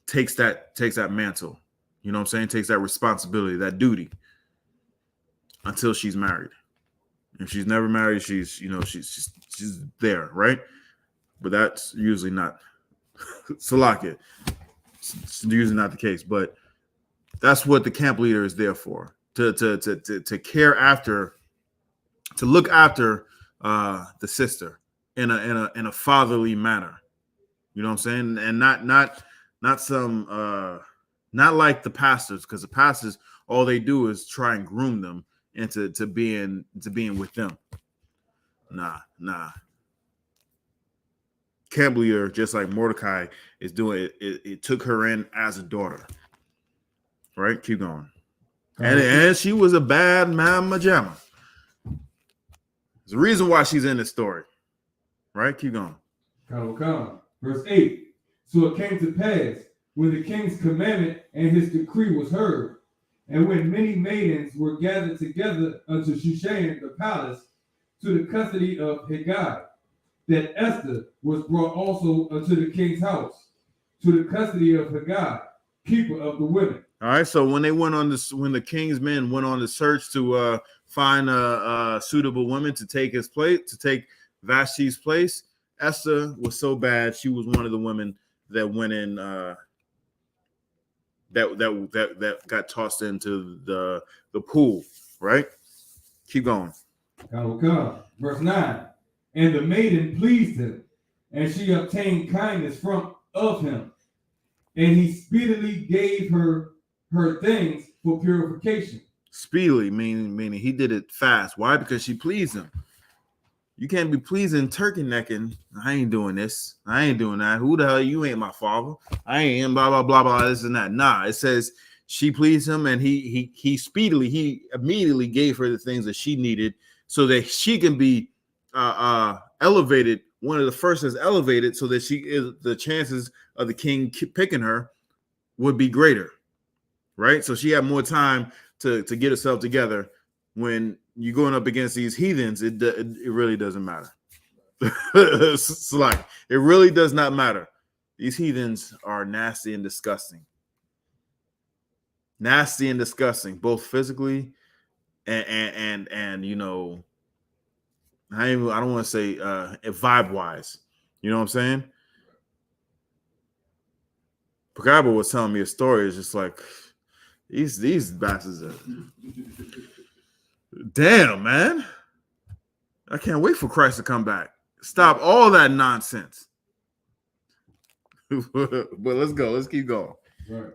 takes that mantle. You know what I'm saying? Takes that responsibility, that duty until she's married. If she's never married, she's there, right? But that's usually not Salakia. It's usually not the case. But that's what the camp leader is there for. To care after, to look after the sister in a fatherly manner. You know what I'm saying? And not some not like the pastors, because the pastors, all they do is try and groom them into being with them. Nah. Camp leader, just like Mordecai is doing it took her in as a daughter. Right? Keep going. And she was a bad mamma jamma. There's a reason why she's in this story. Right? Keep going. Verse 8. So it came to pass, when the king's commandment and his decree was heard, and when many maidens were gathered together unto Shushan the palace, to the custody of Hegai, that Esther was brought also unto the king's house, to the custody of Hegai, keeper of the women. All right, so when the king's men went on the search to find a suitable woman to take his place, to take Vashti's place, Esther was so bad she was one of the women that went in that got tossed into the pool, right? Keep going. Verse 9. And the maiden pleased him, and she obtained kindness of him, and he speedily gave her things for purification. Speedily, meaning he did it fast. Why? Because she pleased him. You can't be pleasing turkey necking. I ain't doing this. I ain't doing that. Who the hell? You ain't my father. I ain't blah blah blah blah this and that. Nah, it says she pleased him, and he immediately gave her the things that she needed so that she can be elevated. One of the first is elevated, so that the chances of the king picking her would be greater, right? So she had more time to get herself together. When you're going up against these heathens, it really doesn't matter. It's like, it really does not matter. These heathens are nasty and disgusting. Nasty and disgusting, both physically and I don't want to say vibe wise. You know what I'm saying? Pagabo was telling me a story. It's just like these bastards are. Damn, man. I can't wait for Christ to come back. Stop all that nonsense. But let's go. Let's keep going. Right.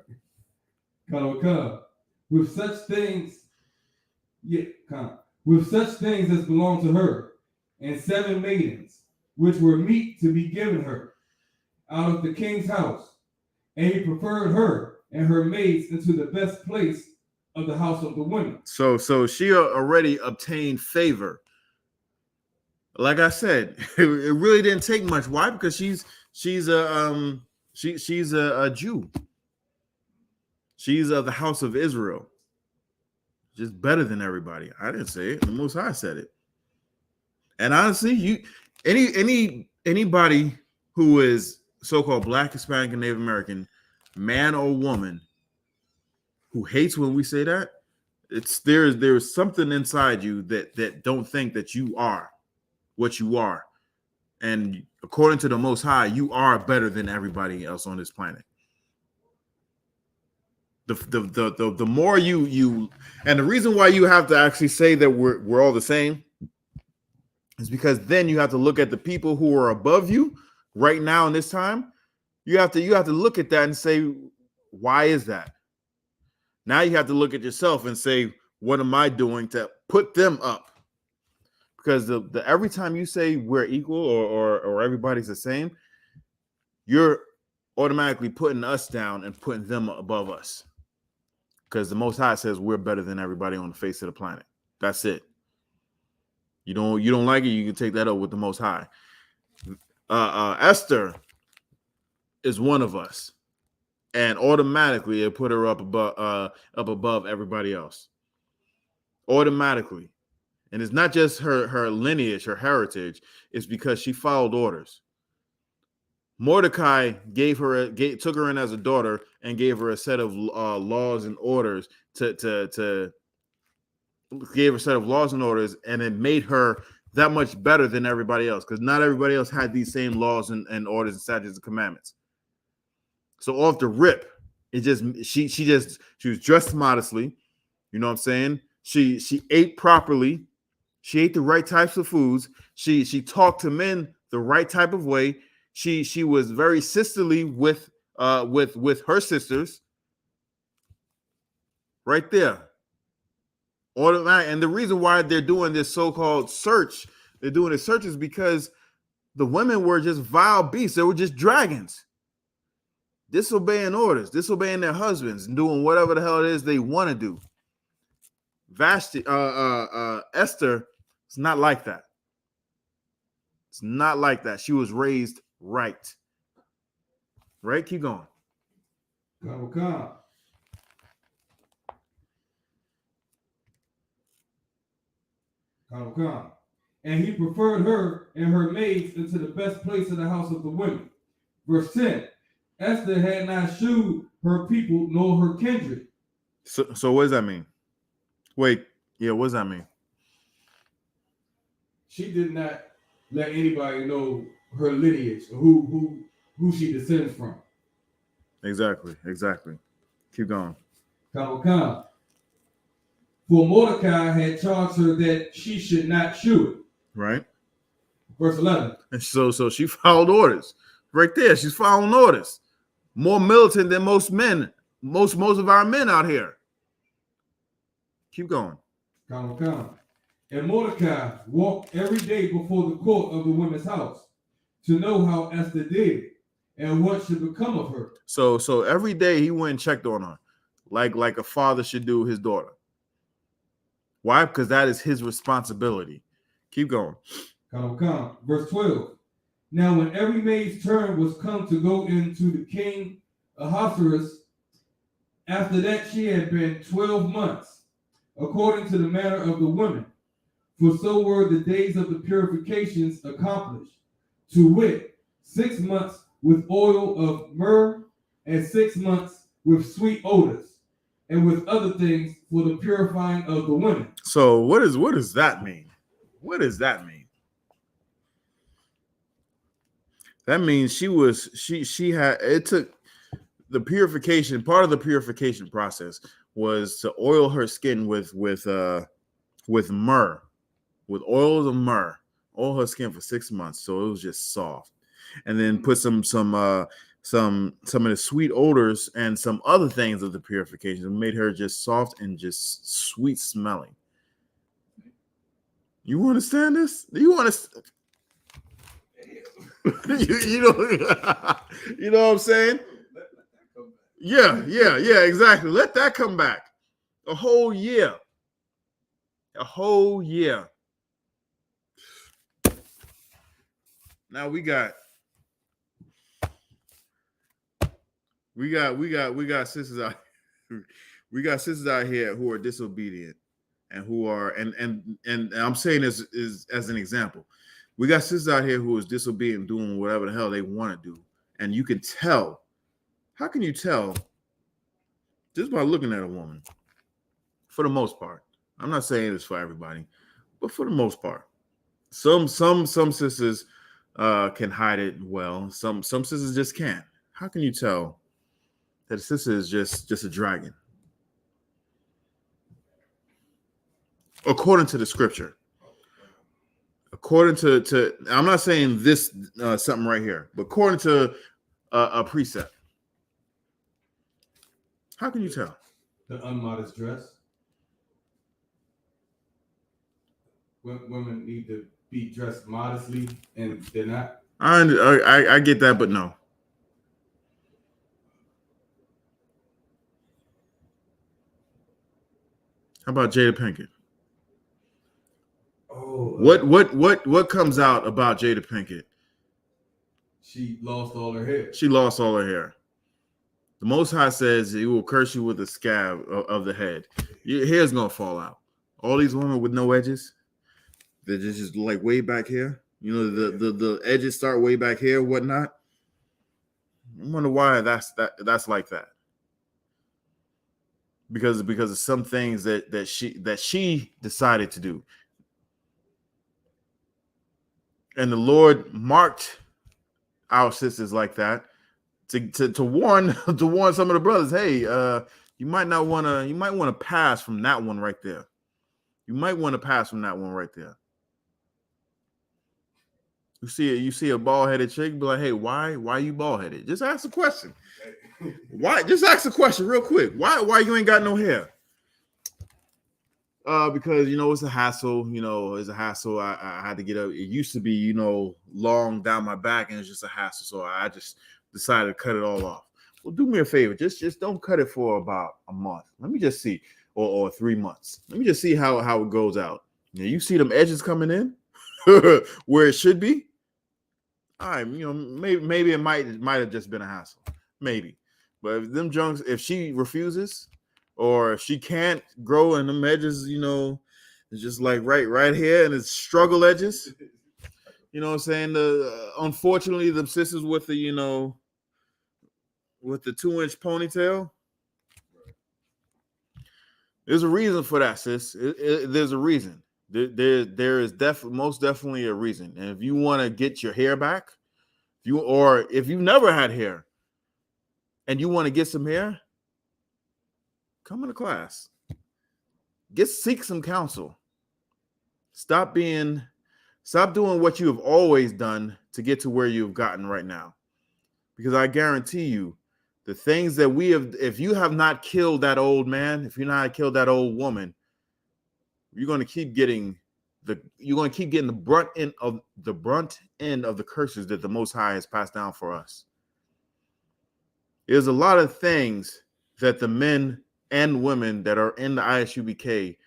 With such things, with such things as belong to her, and 7 maidens, which were meet to be given her out of the king's house, and he preferred her and her maids into the best place of the house of the women. So she already obtained favor. Like I said, it really didn't take much. Why? Because she's a Jew. She's of the house of Israel. Just better than everybody. I didn't say it. The Most High said it. And honestly, anybody who is so-called Black, Hispanic, and Native American, man or woman, who hates when we say that, there's something inside you that don't think that you are what you are. And according to the Most High, you are better than everybody else on this planet. The more you and the reason why you have to actually say that we're all the same is because then you have to look at the people who are above you right now in this time. You have to look at that and say, why is that? Now you have to look at yourself and say, what am I doing to put them up? Because the every time you say we're equal or everybody's the same, you're automatically putting us down and putting them above us. Because the Most High says we're better than everybody on the face of the planet. That's it. You don't like it, you can take that up with the Most High. Esther is one of us, and automatically it put her up above everybody else. Automatically. And it's not just her lineage, her heritage. It's because she followed orders. Mordecai took her in as a daughter and gave her a set of laws and orders gave her a set of laws and orders, and it made her that much better than everybody else, because not everybody else had these same laws and orders and statutes and commandments. So off the rip, it just she was dressed modestly, you know what I'm saying? She ate properly. She ate the right types of foods. She talked to men the right type of way. She was very sisterly with her sisters. Right there. And the reason why they're doing this so-called search, is because the women were just vile beasts. They were just dragons, disobeying orders, disobeying their husbands, and doing whatever the hell it is they want to do. Vashti, Esther, it's not like that. It's not like that. She was raised right. Right? Keep going. Come. And he preferred her and her maids into the best place in the house of the women. Verse 10. Esther had not shewed her people nor her kindred. So what does that mean? Wait, yeah, what does that mean? She did not let anybody know her lineage, who she descends from. Exactly. Keep going. Come. For Mordecai had charged her that she should not shew it. Right. Verse 11. And so she followed orders. Right there, she's following orders. More militant than most men, most of our men out here. Keep going. Come. And Mordecai walked every day before the court of the women's house to know how Esther did and what should become of her. So every day he went and checked on her, like a father should do his daughter. Why? Because that is his responsibility. Keep going. Come. Verse 12. Now when every maid's turn was come to go into the king Ahasuerus, after that she had been 12 months, according to the manner of the women, for so were the days of the purifications accomplished, to wit, 6 months with oil of myrrh, and 6 months with sweet odors, and with other things for the purifying of the women. So what does that mean? What does that mean? That means she had, it took the purification, part of the purification process was to oil her skin with myrrh, with oils of myrrh, oil her skin for 6 months, so it was just soft, and then put some of the sweet odors and some other things of the purification that made her just soft and just sweet smelling. You understand this? Do you understand? you know what I'm saying? Yeah, exactly. Let that come back. A whole year. Now we got sisters out. We got sisters out here who are disobedient and who are and I'm saying this is as an example. We got sisters out here who is disobedient, doing whatever the hell they want to do, and you can tell. How can you tell just by looking at a woman? For the most part, I'm not saying it's for everybody, but for the most part, some sisters can hide it well. Some sisters just can't. How can you tell that a sister is just a dragon? According to the scripture, according to I'm not saying this something right here, but according to a precept, how can you tell? The unmodest dress. Women need to be dressed modestly, and they're not. I get that, but no. How about Jada Pinkett? Oh, what comes out about Jada Pinkett? She lost all her hair. She lost all her hair. The Most High says He will curse you with a scab of the head. Your hair's gonna fall out. All these women with no edges, they're just like way back here. You know, the edges start way back here, whatnot. I wonder why that's like that. Because of some things that she decided to do. And the Lord marked our sisters like that to warn some of the brothers, hey, you might want to pass from that one right there. You might want to pass from that one right there. You see a bald-headed chick, be like, hey, why you bald-headed? Just ask a question. Why? Just ask a question real quick. Why you ain't got no hair? Because it's a hassle. It's a hassle. I had to get up. It used to be, long down my back, and it's just a hassle. So I just decided to cut it all off. Well, do me a favor. Just don't cut it for about a month. Let me just see, or 3 months. Let me just see how it goes out. You see them edges coming in where it should be. All right, maybe it might have just been a hassle, maybe. But if them junks, if she refuses, or if she can't grow in them edges, it's just like right here, and it's struggle edges. You know what I'm saying? Unfortunately, the sisters with the with the 2-inch ponytail. There's a reason for that, sis. There's a reason. There is most definitely a reason. And if you want to get your hair back, if you've never had hair and you want to get some hair, come into class. Seek some counsel. Stop doing what you have always done to get to where you've gotten right now. Because I guarantee you, the things that if you have not killed that old man, if you're not killed that old woman, you're going to keep getting the brunt end of the curses that the Most High has passed down for us. There's a lot of things that the men and women that are in the I.S.U.P.K.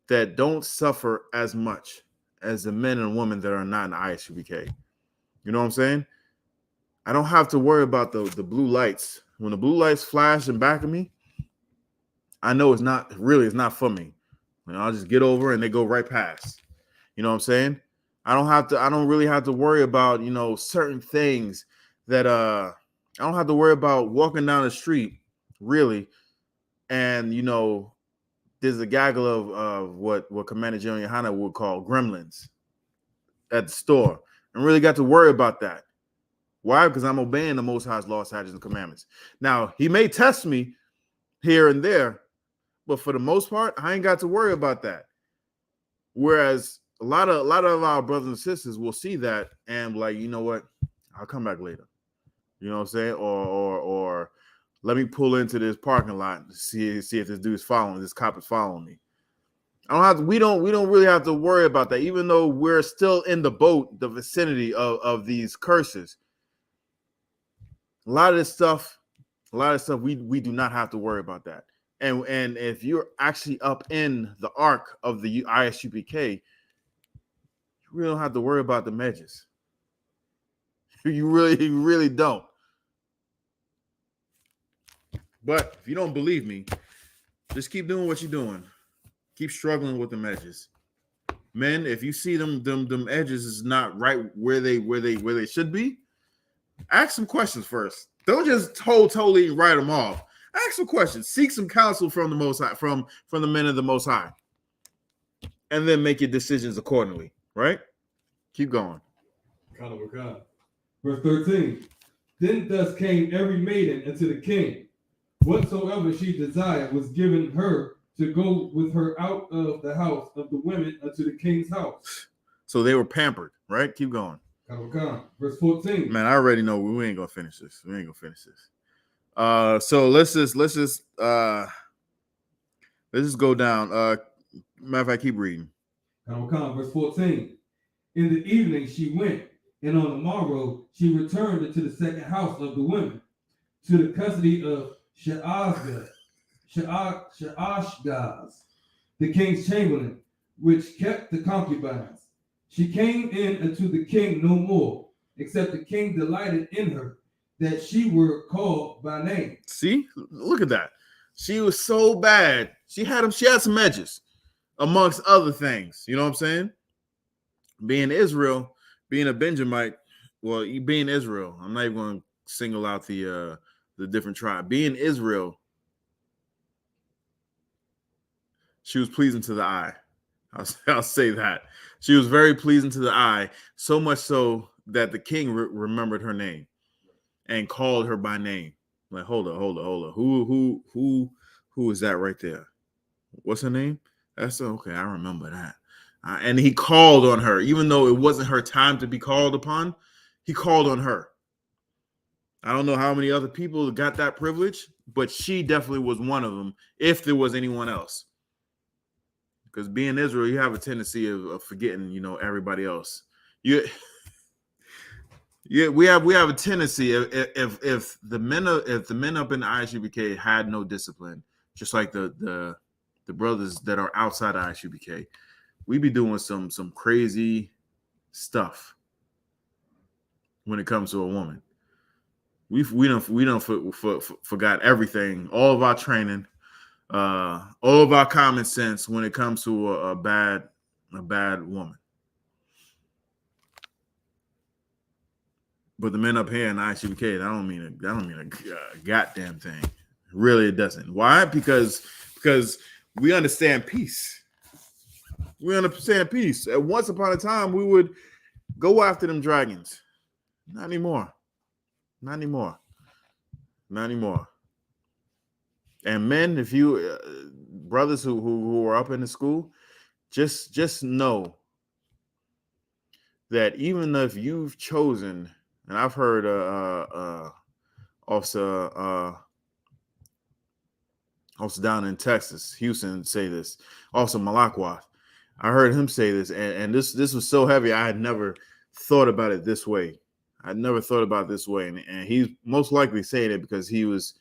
that don't suffer as much as the men and women that are not in the I.S.U.P.K. You know what I'm saying? I don't have to worry about the blue lights. When the blue lights flash in back of me, I know it's not for me. I'll just get over and they go right past. You know what I'm saying? I don't really have to worry about, certain things that I don't have to worry about walking down the street, really. And there's a gaggle of what Commander General Yahanna would call gremlins at the store. And really got to worry about that. Why? Because I'm obeying the Most High's laws, statutes, and commandments. Now, he may test me here and there, but for the most part, I ain't got to worry about that. Whereas a lot of our brothers and sisters will see that and be like, you know what? I'll come back later. You know what I'm saying? Or let me pull into this parking lot to see if this cop is following me. We don't really have to worry about that, even though we're still in the vicinity of these curses. A lot of this stuff, we do not have to worry about that. And if you're actually up in the ark of the I.S.U.P.K, you really don't have to worry about the edges. You really don't. But if you don't believe me, just keep doing what you're doing. Keep struggling with the edges. Men, if you see them edges is not right where they should be, Ask some questions first. Don't just totally write them off. Ask some questions. Seek some counsel from the Most High, from the men of the Most High, and then make your decisions accordingly. Right? Keep going. Verse 13. Then thus came every maiden unto the king. Whatsoever she desired was given her to go with her out of the house of the women unto the king's house. So they were pampered, right? Keep going. Verse 14. Man, I already know we ain't gonna finish this. We ain't gonna finish this. So let's just go down. Matter of fact, keep reading. Verse 14. In the evening she went, and on the morrow she returned into the second house of the women, to the custody of Shaashgaz, the king's chamberlain, which kept the concubines. She came in unto the king no more, except the king delighted in her, that she were called by name. See, look at that. She was so bad. She had some edges, amongst other things. You know what I'm saying? Being Israel, being a Benjamite, well, being Israel, I'm not even going to single out the different tribe. Being Israel, she was pleasing to the eye. I'll say that. She was very pleasing to the eye, so much so that the king remembered her name and called her by name. Like, hold up. Who is that right there? What's her name? That's okay. I remember that. And he called on her, even though it wasn't her time to be called upon. He called on her. I don't know how many other people got that privilege, but she definitely was one of them, if there was anyone else. Because being Israel, you have a tendency of forgetting, everybody else. We have a tendency if the men up in the I.S.U.P.K had no discipline, just like the brothers that are outside I.S.U.P.K, we be doing some crazy stuff when it comes to a woman. We don't forgot everything, all of our training, all of our common sense when it comes to a bad woman. But the men up here in I.S.U.P.K, that don't mean a goddamn thing. Really, it doesn't. Why? Because we understand peace. We understand peace. And once upon a time, we would go after them dragons. Not anymore. And men, if you brothers who are up in the school, just know that even if you've chosen, and I've heard also down in Texas, Houston, say this. Also Malakwa, I heard him say this, and this was so heavy. I had never thought about it this way. And he's most likely saying it because he was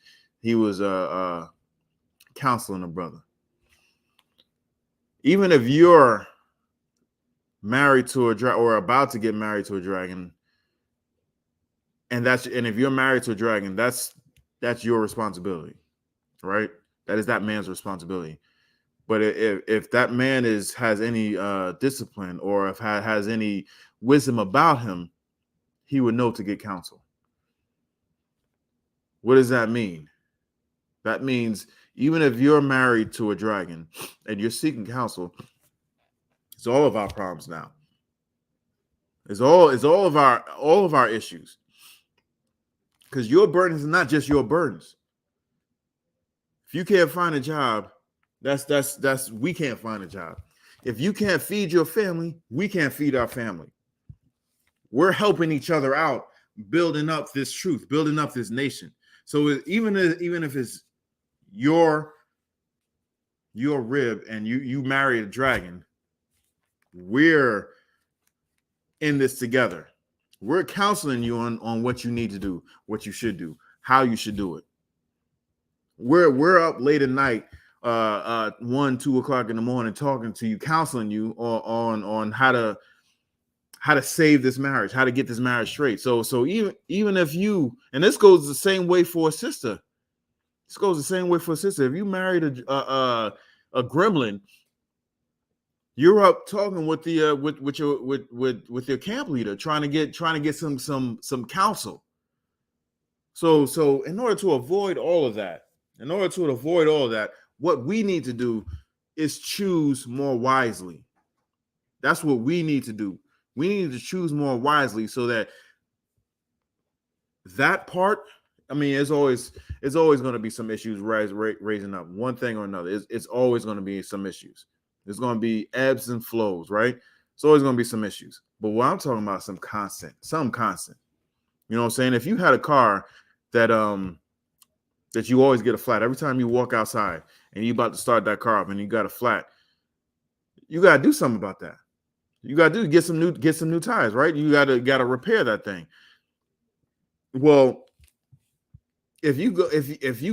counseling a brother. Even if you're married to a dragon or about to get married to a dragon, and if you're married to a dragon, that's your responsibility, right? That is that man's responsibility. But if that man has any discipline, or if has any wisdom about him, he would know to get counsel. What does that mean? That means even if you're married to a dragon and you're seeking counsel, it's all of our problems now. It's all of our issues. Because your burdens are not just your burdens. If you can't find a job, that's we can't find a job. If you can't feed your family, we can't feed our family. We're helping each other out, building up this truth, building up this nation. So even if it's your rib and you marry a dragon, we're in this together. We're counseling you on what you need to do, what you should do, how you should do it. We're up late at night, 1-2 o'clock in the morning, talking to you, counseling you on how to save this marriage, how to get this marriage straight. So even if you, and this goes the same way for a sister. If you married a gremlin, you're up talking with the with your camp leader, trying to get some counsel. So in order to avoid all of that, what we need to do is choose more wisely. That's what we need to do. We need to choose more wisely so that part. I mean, it's always going to be some issues raising up one thing or another. It's always going to be some issues. There's going to be ebbs and flows, right? It's always going to be some issues. But what I'm talking about, some constant. You know what I'm saying? If you had a car that that you always get a flat every time you walk outside and you about to start that car up and you got a flat, you got to do something about that. You got to get some new tires, right? You got to repair that thing. Well, if you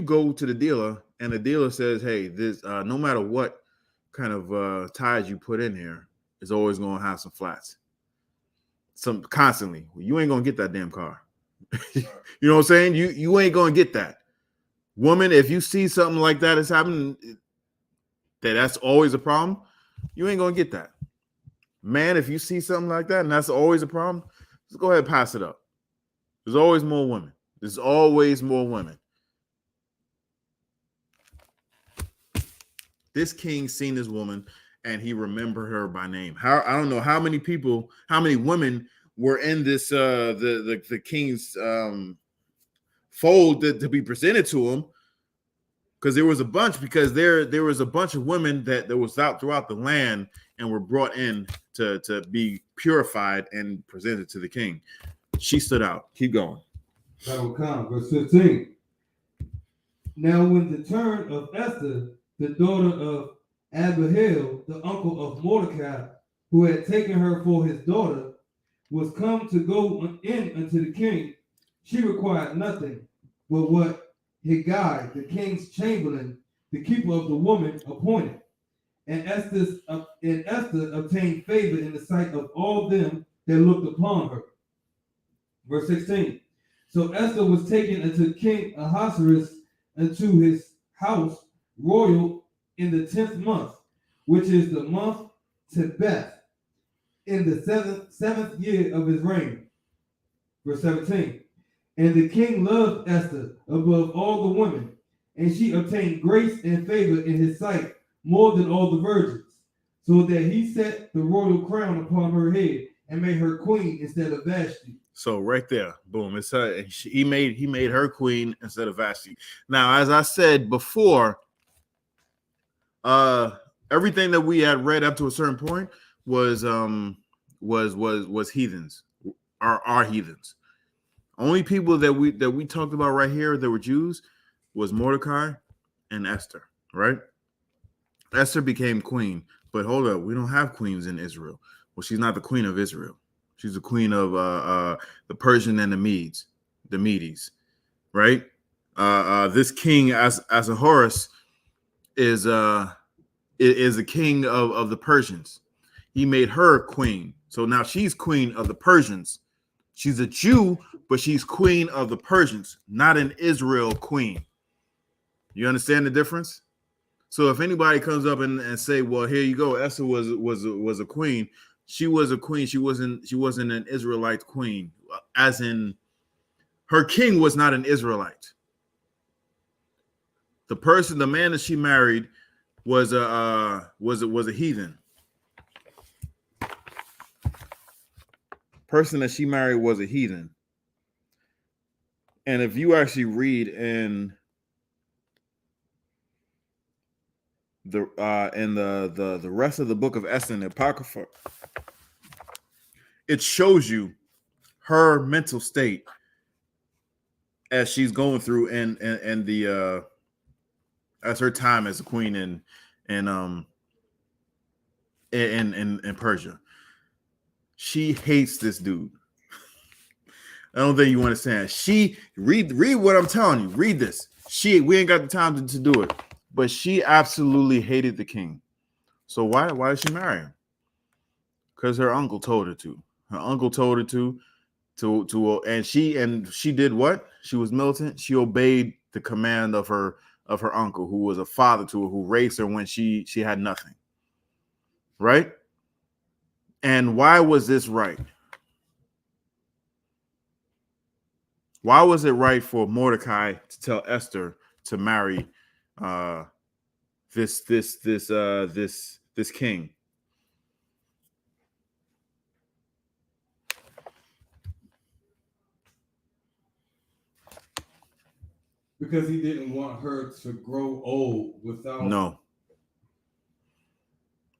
go to the dealer and the dealer says, "Hey, this no matter what kind of tires you put in here, is always going to have some flats, some constantly," well, you ain't going to get that damn car. You know what I'm saying? You ain't going to get that. Woman, if you see something like that is happening, that's always a problem, you ain't going to get that. Man, if you see something like that and that's always a problem, just go ahead and pass it up. There's always more women. There's always more women. This king seen this woman and he remembered her by name. I don't know how many women were in this the king's fold to be presented to him, because there was a bunch, because there was a bunch of women that was out throughout the land and were brought in to be purified and presented to the king. She stood out. Keep going. Verse 15. Now when the turn of Esther, the daughter of Abihail, the uncle of Mordecai, who had taken her for his daughter, was come to go in unto the king, she required nothing but what Hegai, the king's chamberlain, the keeper of the woman, appointed. And Esther obtained favor in the sight of all them that looked upon her. Verse 16. So Esther was taken unto King Ahasuerus unto his house royal in the 10th month, which is the month Tebeth, in the seventh year of his reign. Verse 17. And the king loved Esther above all the women, and she obtained grace and favor in his sight more than all the virgins, so that he set the royal crown upon her head and made her queen instead of Vashti. So right there, boom, it's her. He made her queen instead of Vashti. Now, as I said before, everything that we had read up to a certain point was heathens, are heathens. Only people that we talked about right here that were Jews was Mordecai and Esther, right? Esther became queen, but hold up, we don't have queens in Israel. Well, she's not the queen of Israel. She's the queen of the Persian and the Medes, right? This king Ahasuerus is a king of the Persians. He made her queen, so now she's queen of the Persians. She's a Jew, but she's queen of the Persians, not an Israel queen. You understand the difference? So if anybody comes up and say, "Well, here you go, Esther was a queen," she was a queen. She wasn't an Israelite queen, as in her king was not an Israelite. The man that she married was a heathen. Person that she married was a heathen. And if you actually read in the rest of the book of Esther and the Apocrypha, it shows you her mental state as she's going through and the as her time as a queen in Persia. She hates this dude. I don't think you understand. She read what I'm telling you. Read this. We ain't got the time to do it, but she absolutely hated the king. So why did she marry him? Because her uncle told her to. Her uncle told her to and she did what? She was militant. She obeyed the command of her uncle, who was a father to her, who raised her when she had nothing. Right? And why was this right? Why was it right for Mordecai to tell Esther to marry this king? Because he didn't want her to grow old without. No.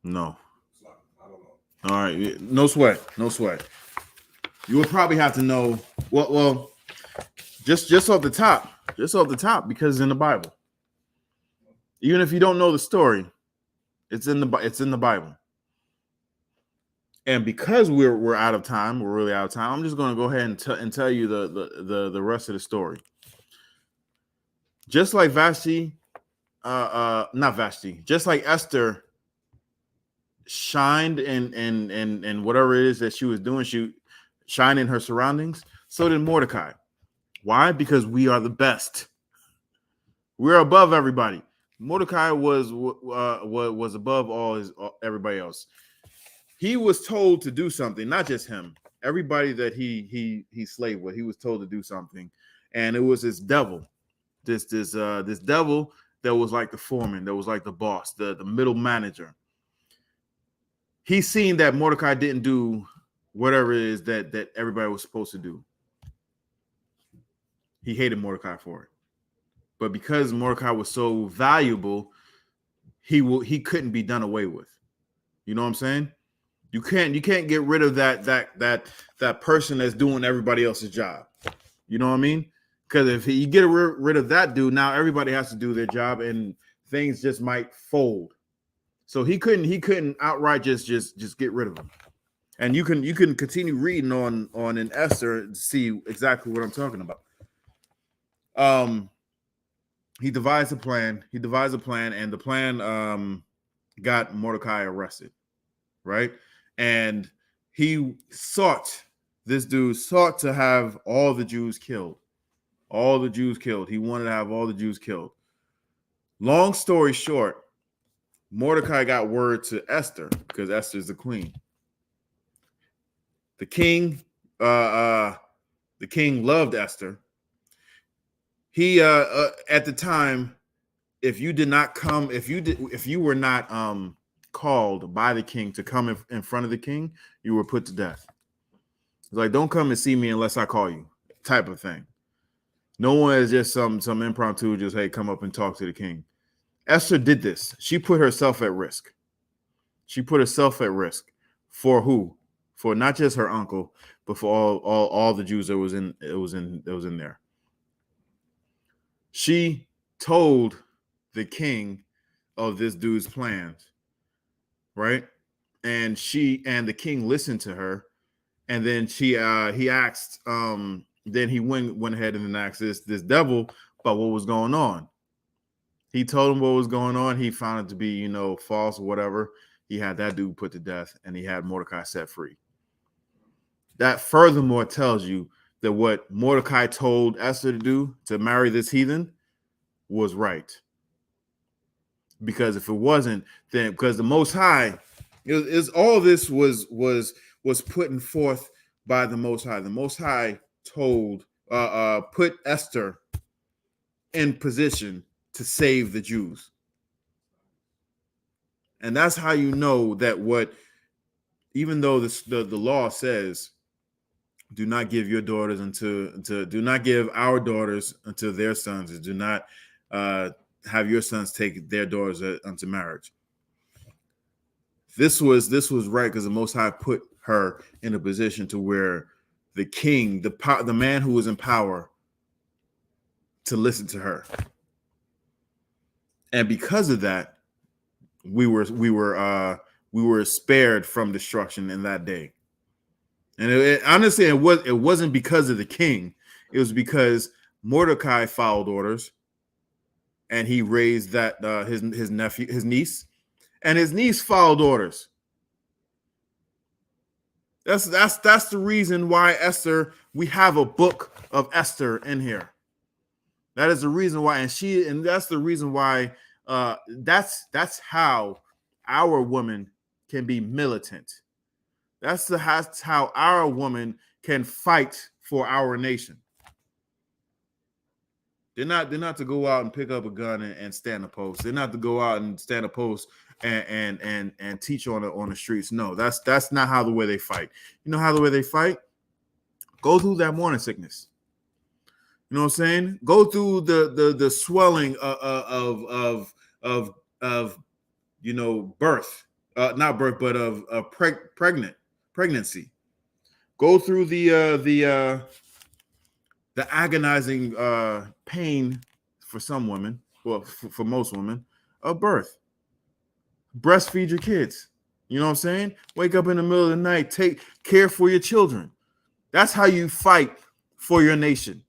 I don't know. All right, no sweat. You would probably have to know. Well, just off the top, because it's in the Bible. Even if you don't know the story, it's in the Bible. And because we're out of time, we're really out of time. I'm just going to go ahead and tell you the rest of the story. Just like Vashti, not Vashti, just like Esther shined in whatever it is that she was doing, she shined in her surroundings. So did Mordecai. Why? Because we are the best. We're above everybody. Mordecai was above everybody else. He was told to do something, not just him. Everybody that he slaved with, he was told to do something, and it was this devil, this devil that was like the foreman, that was like the boss, the middle manager. He seen that Mordecai didn't do whatever it is that everybody was supposed to do. He hated Mordecai for it, but because Mordecai was so valuable, he couldn't be done away with. You know what I'm saying? You can't get rid of that person that's doing everybody else's job. You know what I mean? Because if you get rid of that dude, now everybody has to do their job, and things just might fold. So he couldn't outright just get rid of him. And you can continue reading on in Esther to see exactly what I'm talking about. He devised a plan, and the plan got Mordecai arrested, right? And this dude sought to have all the Jews killed. He wanted to have all the Jews killed. Long story short, Mordecai got word to Esther, because Esther is the queen. The king loved Esther. He at the time, if you were not called by the king to come in front of the king, you were put to death. It's like, don't come and see me unless I call you, type of thing. No one is just some impromptu, just, hey, come up and talk to the king. Esther did this. She put herself at risk. For who? For not just her uncle, but for all the Jews that was in there. She told the king of this dude's plans, right? And the king listened to her, and then he asked, then he went ahead and asked this devil about what was going on. He told him what was going on. He found it to be, false or whatever. He had that dude put to death, and he had Mordecai set free. That furthermore tells you that what Mordecai told Esther to do, to marry this heathen, was right. Because if it wasn't, then because the Most High, all this was put forth by the Most High. The Most High put Esther in position to save the Jews. And that's how you know that even though the law says, do not give your daughters do not give our daughters unto their sons, do not have your sons take their daughters unto marriage. This was right, because the Most High put her in a position to where the king, the man who was in power, to listen to her. And because of that, we were spared from destruction in that day. And honestly, it wasn't because of the king. It was because Mordecai followed orders, and he raised that his niece, and his niece followed orders. That's the reason why Esther, we have a book of Esther in here. That is the reason why, and that's the reason why. That's how our woman can be militant. That's how our woman can fight for our nation. They're not to go out and pick up a gun and stand a post. They're not to go out and stand a post and teach on the streets. No, that's not how the way they fight. You know how the way they fight? Go through that morning sickness. You know what I'm saying? Go through the swelling of you know, birth, not birth, but of pregnancy. Go through the agonizing pain for some women, well, for most women, of birth. Breastfeed your kids. You know what I'm saying? Wake up in the middle of the night, take care for your children. That's how you fight for your nation.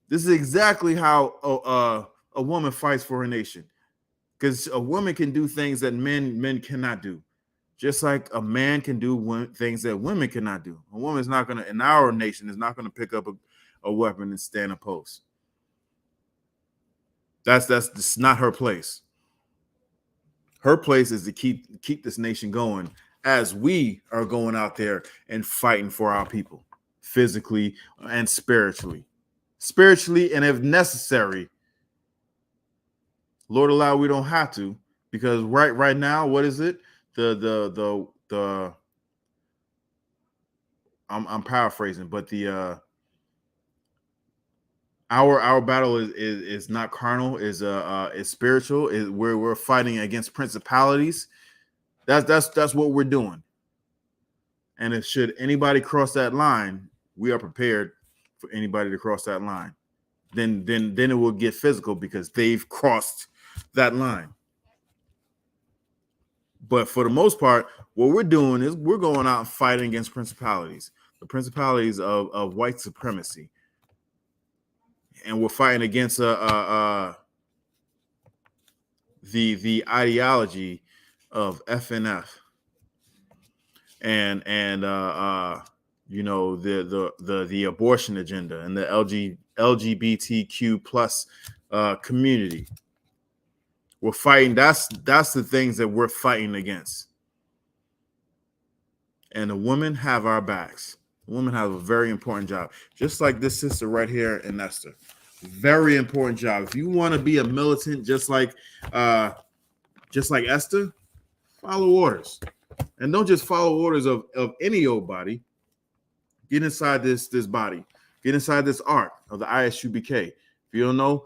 This is exactly how a woman fights for her nation. Because a woman can do things that men cannot do. Just like a man can do things that women cannot do. A woman is not going to, in our nation, is not going to pick up a weapon and stand a post. That's not her place. Her place is to keep this nation going as we are going out there and fighting for our people, physically and spiritually. Spiritually, and if necessary, Lord allow we don't have to, because right now, what is it? I'm paraphrasing, but our battle is not carnal, is spiritual. Is we're fighting against principalities. That's what we're doing. And if should anybody cross that line, we are prepared for anybody to cross that line. Then it will get physical because they've crossed that line. But for the most part, what we're doing is we're going out and fighting against principalities, the principalities of white supremacy. And we're fighting against the ideology of FNF and you know, the abortion agenda and the LGBTQ plus community. We're fighting. That's the things that we're fighting against. And the women have our backs. The women have a very important job, just like this sister right here in Esther. Very important job. If you want to be a militant, just like Esther, follow orders, and don't just follow orders of any old body. Get inside this body. Get inside this ark of the I.S.U.P.K. If you don't know,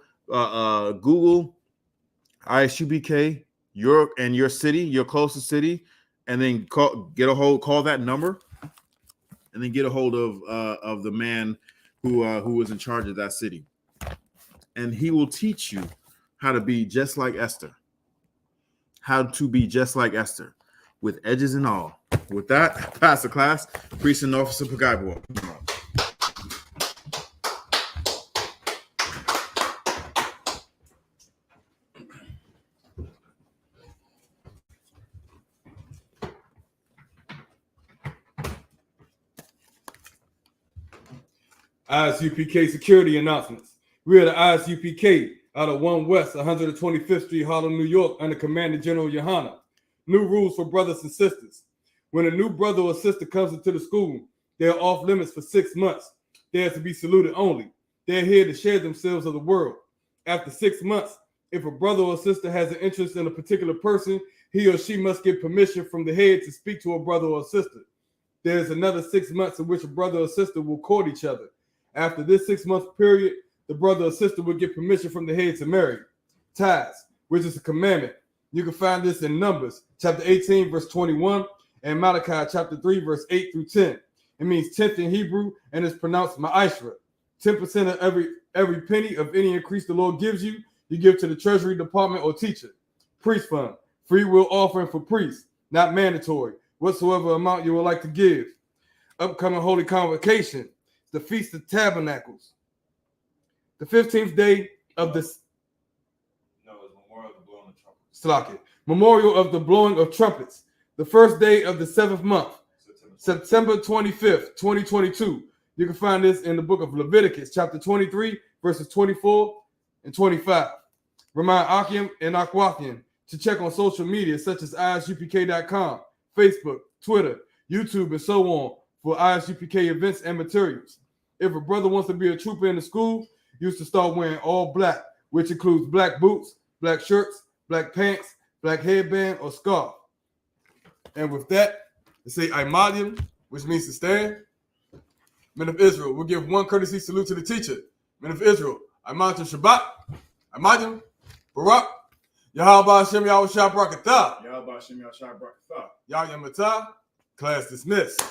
Google I.S.U.P.K. your city, your closest city, and then call that number, and then get a hold of the man who was in charge of that city, and he will teach you how to be just like Esther. How to be just like Esther, with edges and all. With that, pass the class. Priest and Officer Pagaibo. I.S.U.P.K. security announcements. We are the I.S.U.P.K. out of 1 West 125th Street, Harlem, New York, under Commander General Yahanna. New rules for brothers and sisters. When a new brother or sister comes into the school, they are off limits for 6 months. They are to be saluted only. They are here to share themselves of the world. After 6 months, if a brother or sister has an interest in a particular person, he or she must get permission from the head to speak to a brother or sister. There is another 6 months in which a brother or sister will court each other. After this 6 month period, the brother or sister will get permission from the head to marry. Tithes, which is a commandment. You can find this in Numbers, chapter 18, verse 21, and Malachi, chapter 3, verse 8 through 10. It means 10th in Hebrew, and it's pronounced ma'ashra. 10% of every penny of any increase the Lord gives you, you give to the treasury department or teacher. Priest fund, free will offering for priests, not mandatory, whatsoever amount you would like to give. Upcoming holy convocation, the Feast of Tabernacles. The 15th day of the Memorial of the Blowing of Trumpets. The first day of the 7th month, September 25th, 2022. You can find this in the book of Leviticus, chapter 23, verses 24 and 25. Remind Akim and Akwathian to check on social media such as ISUPK.com, Facebook, Twitter, YouTube, and so on for ISUPK events and materials. If a brother wants to be a trooper in the school, he used to start wearing all black, which includes black boots, black shirts, black pants, black headband, or scarf. And with that, they say Imadim, which means to stand. Men of Israel, we'll give one courtesy salute to the teacher. Men of Israel, Imadim Shabbat, Imadim, Barak, Yahweh Hashem Yahweh Shah Barakatah, Yahweh Hashem Yahweh Shah Barakatah, Yahweh Matah, class dismissed.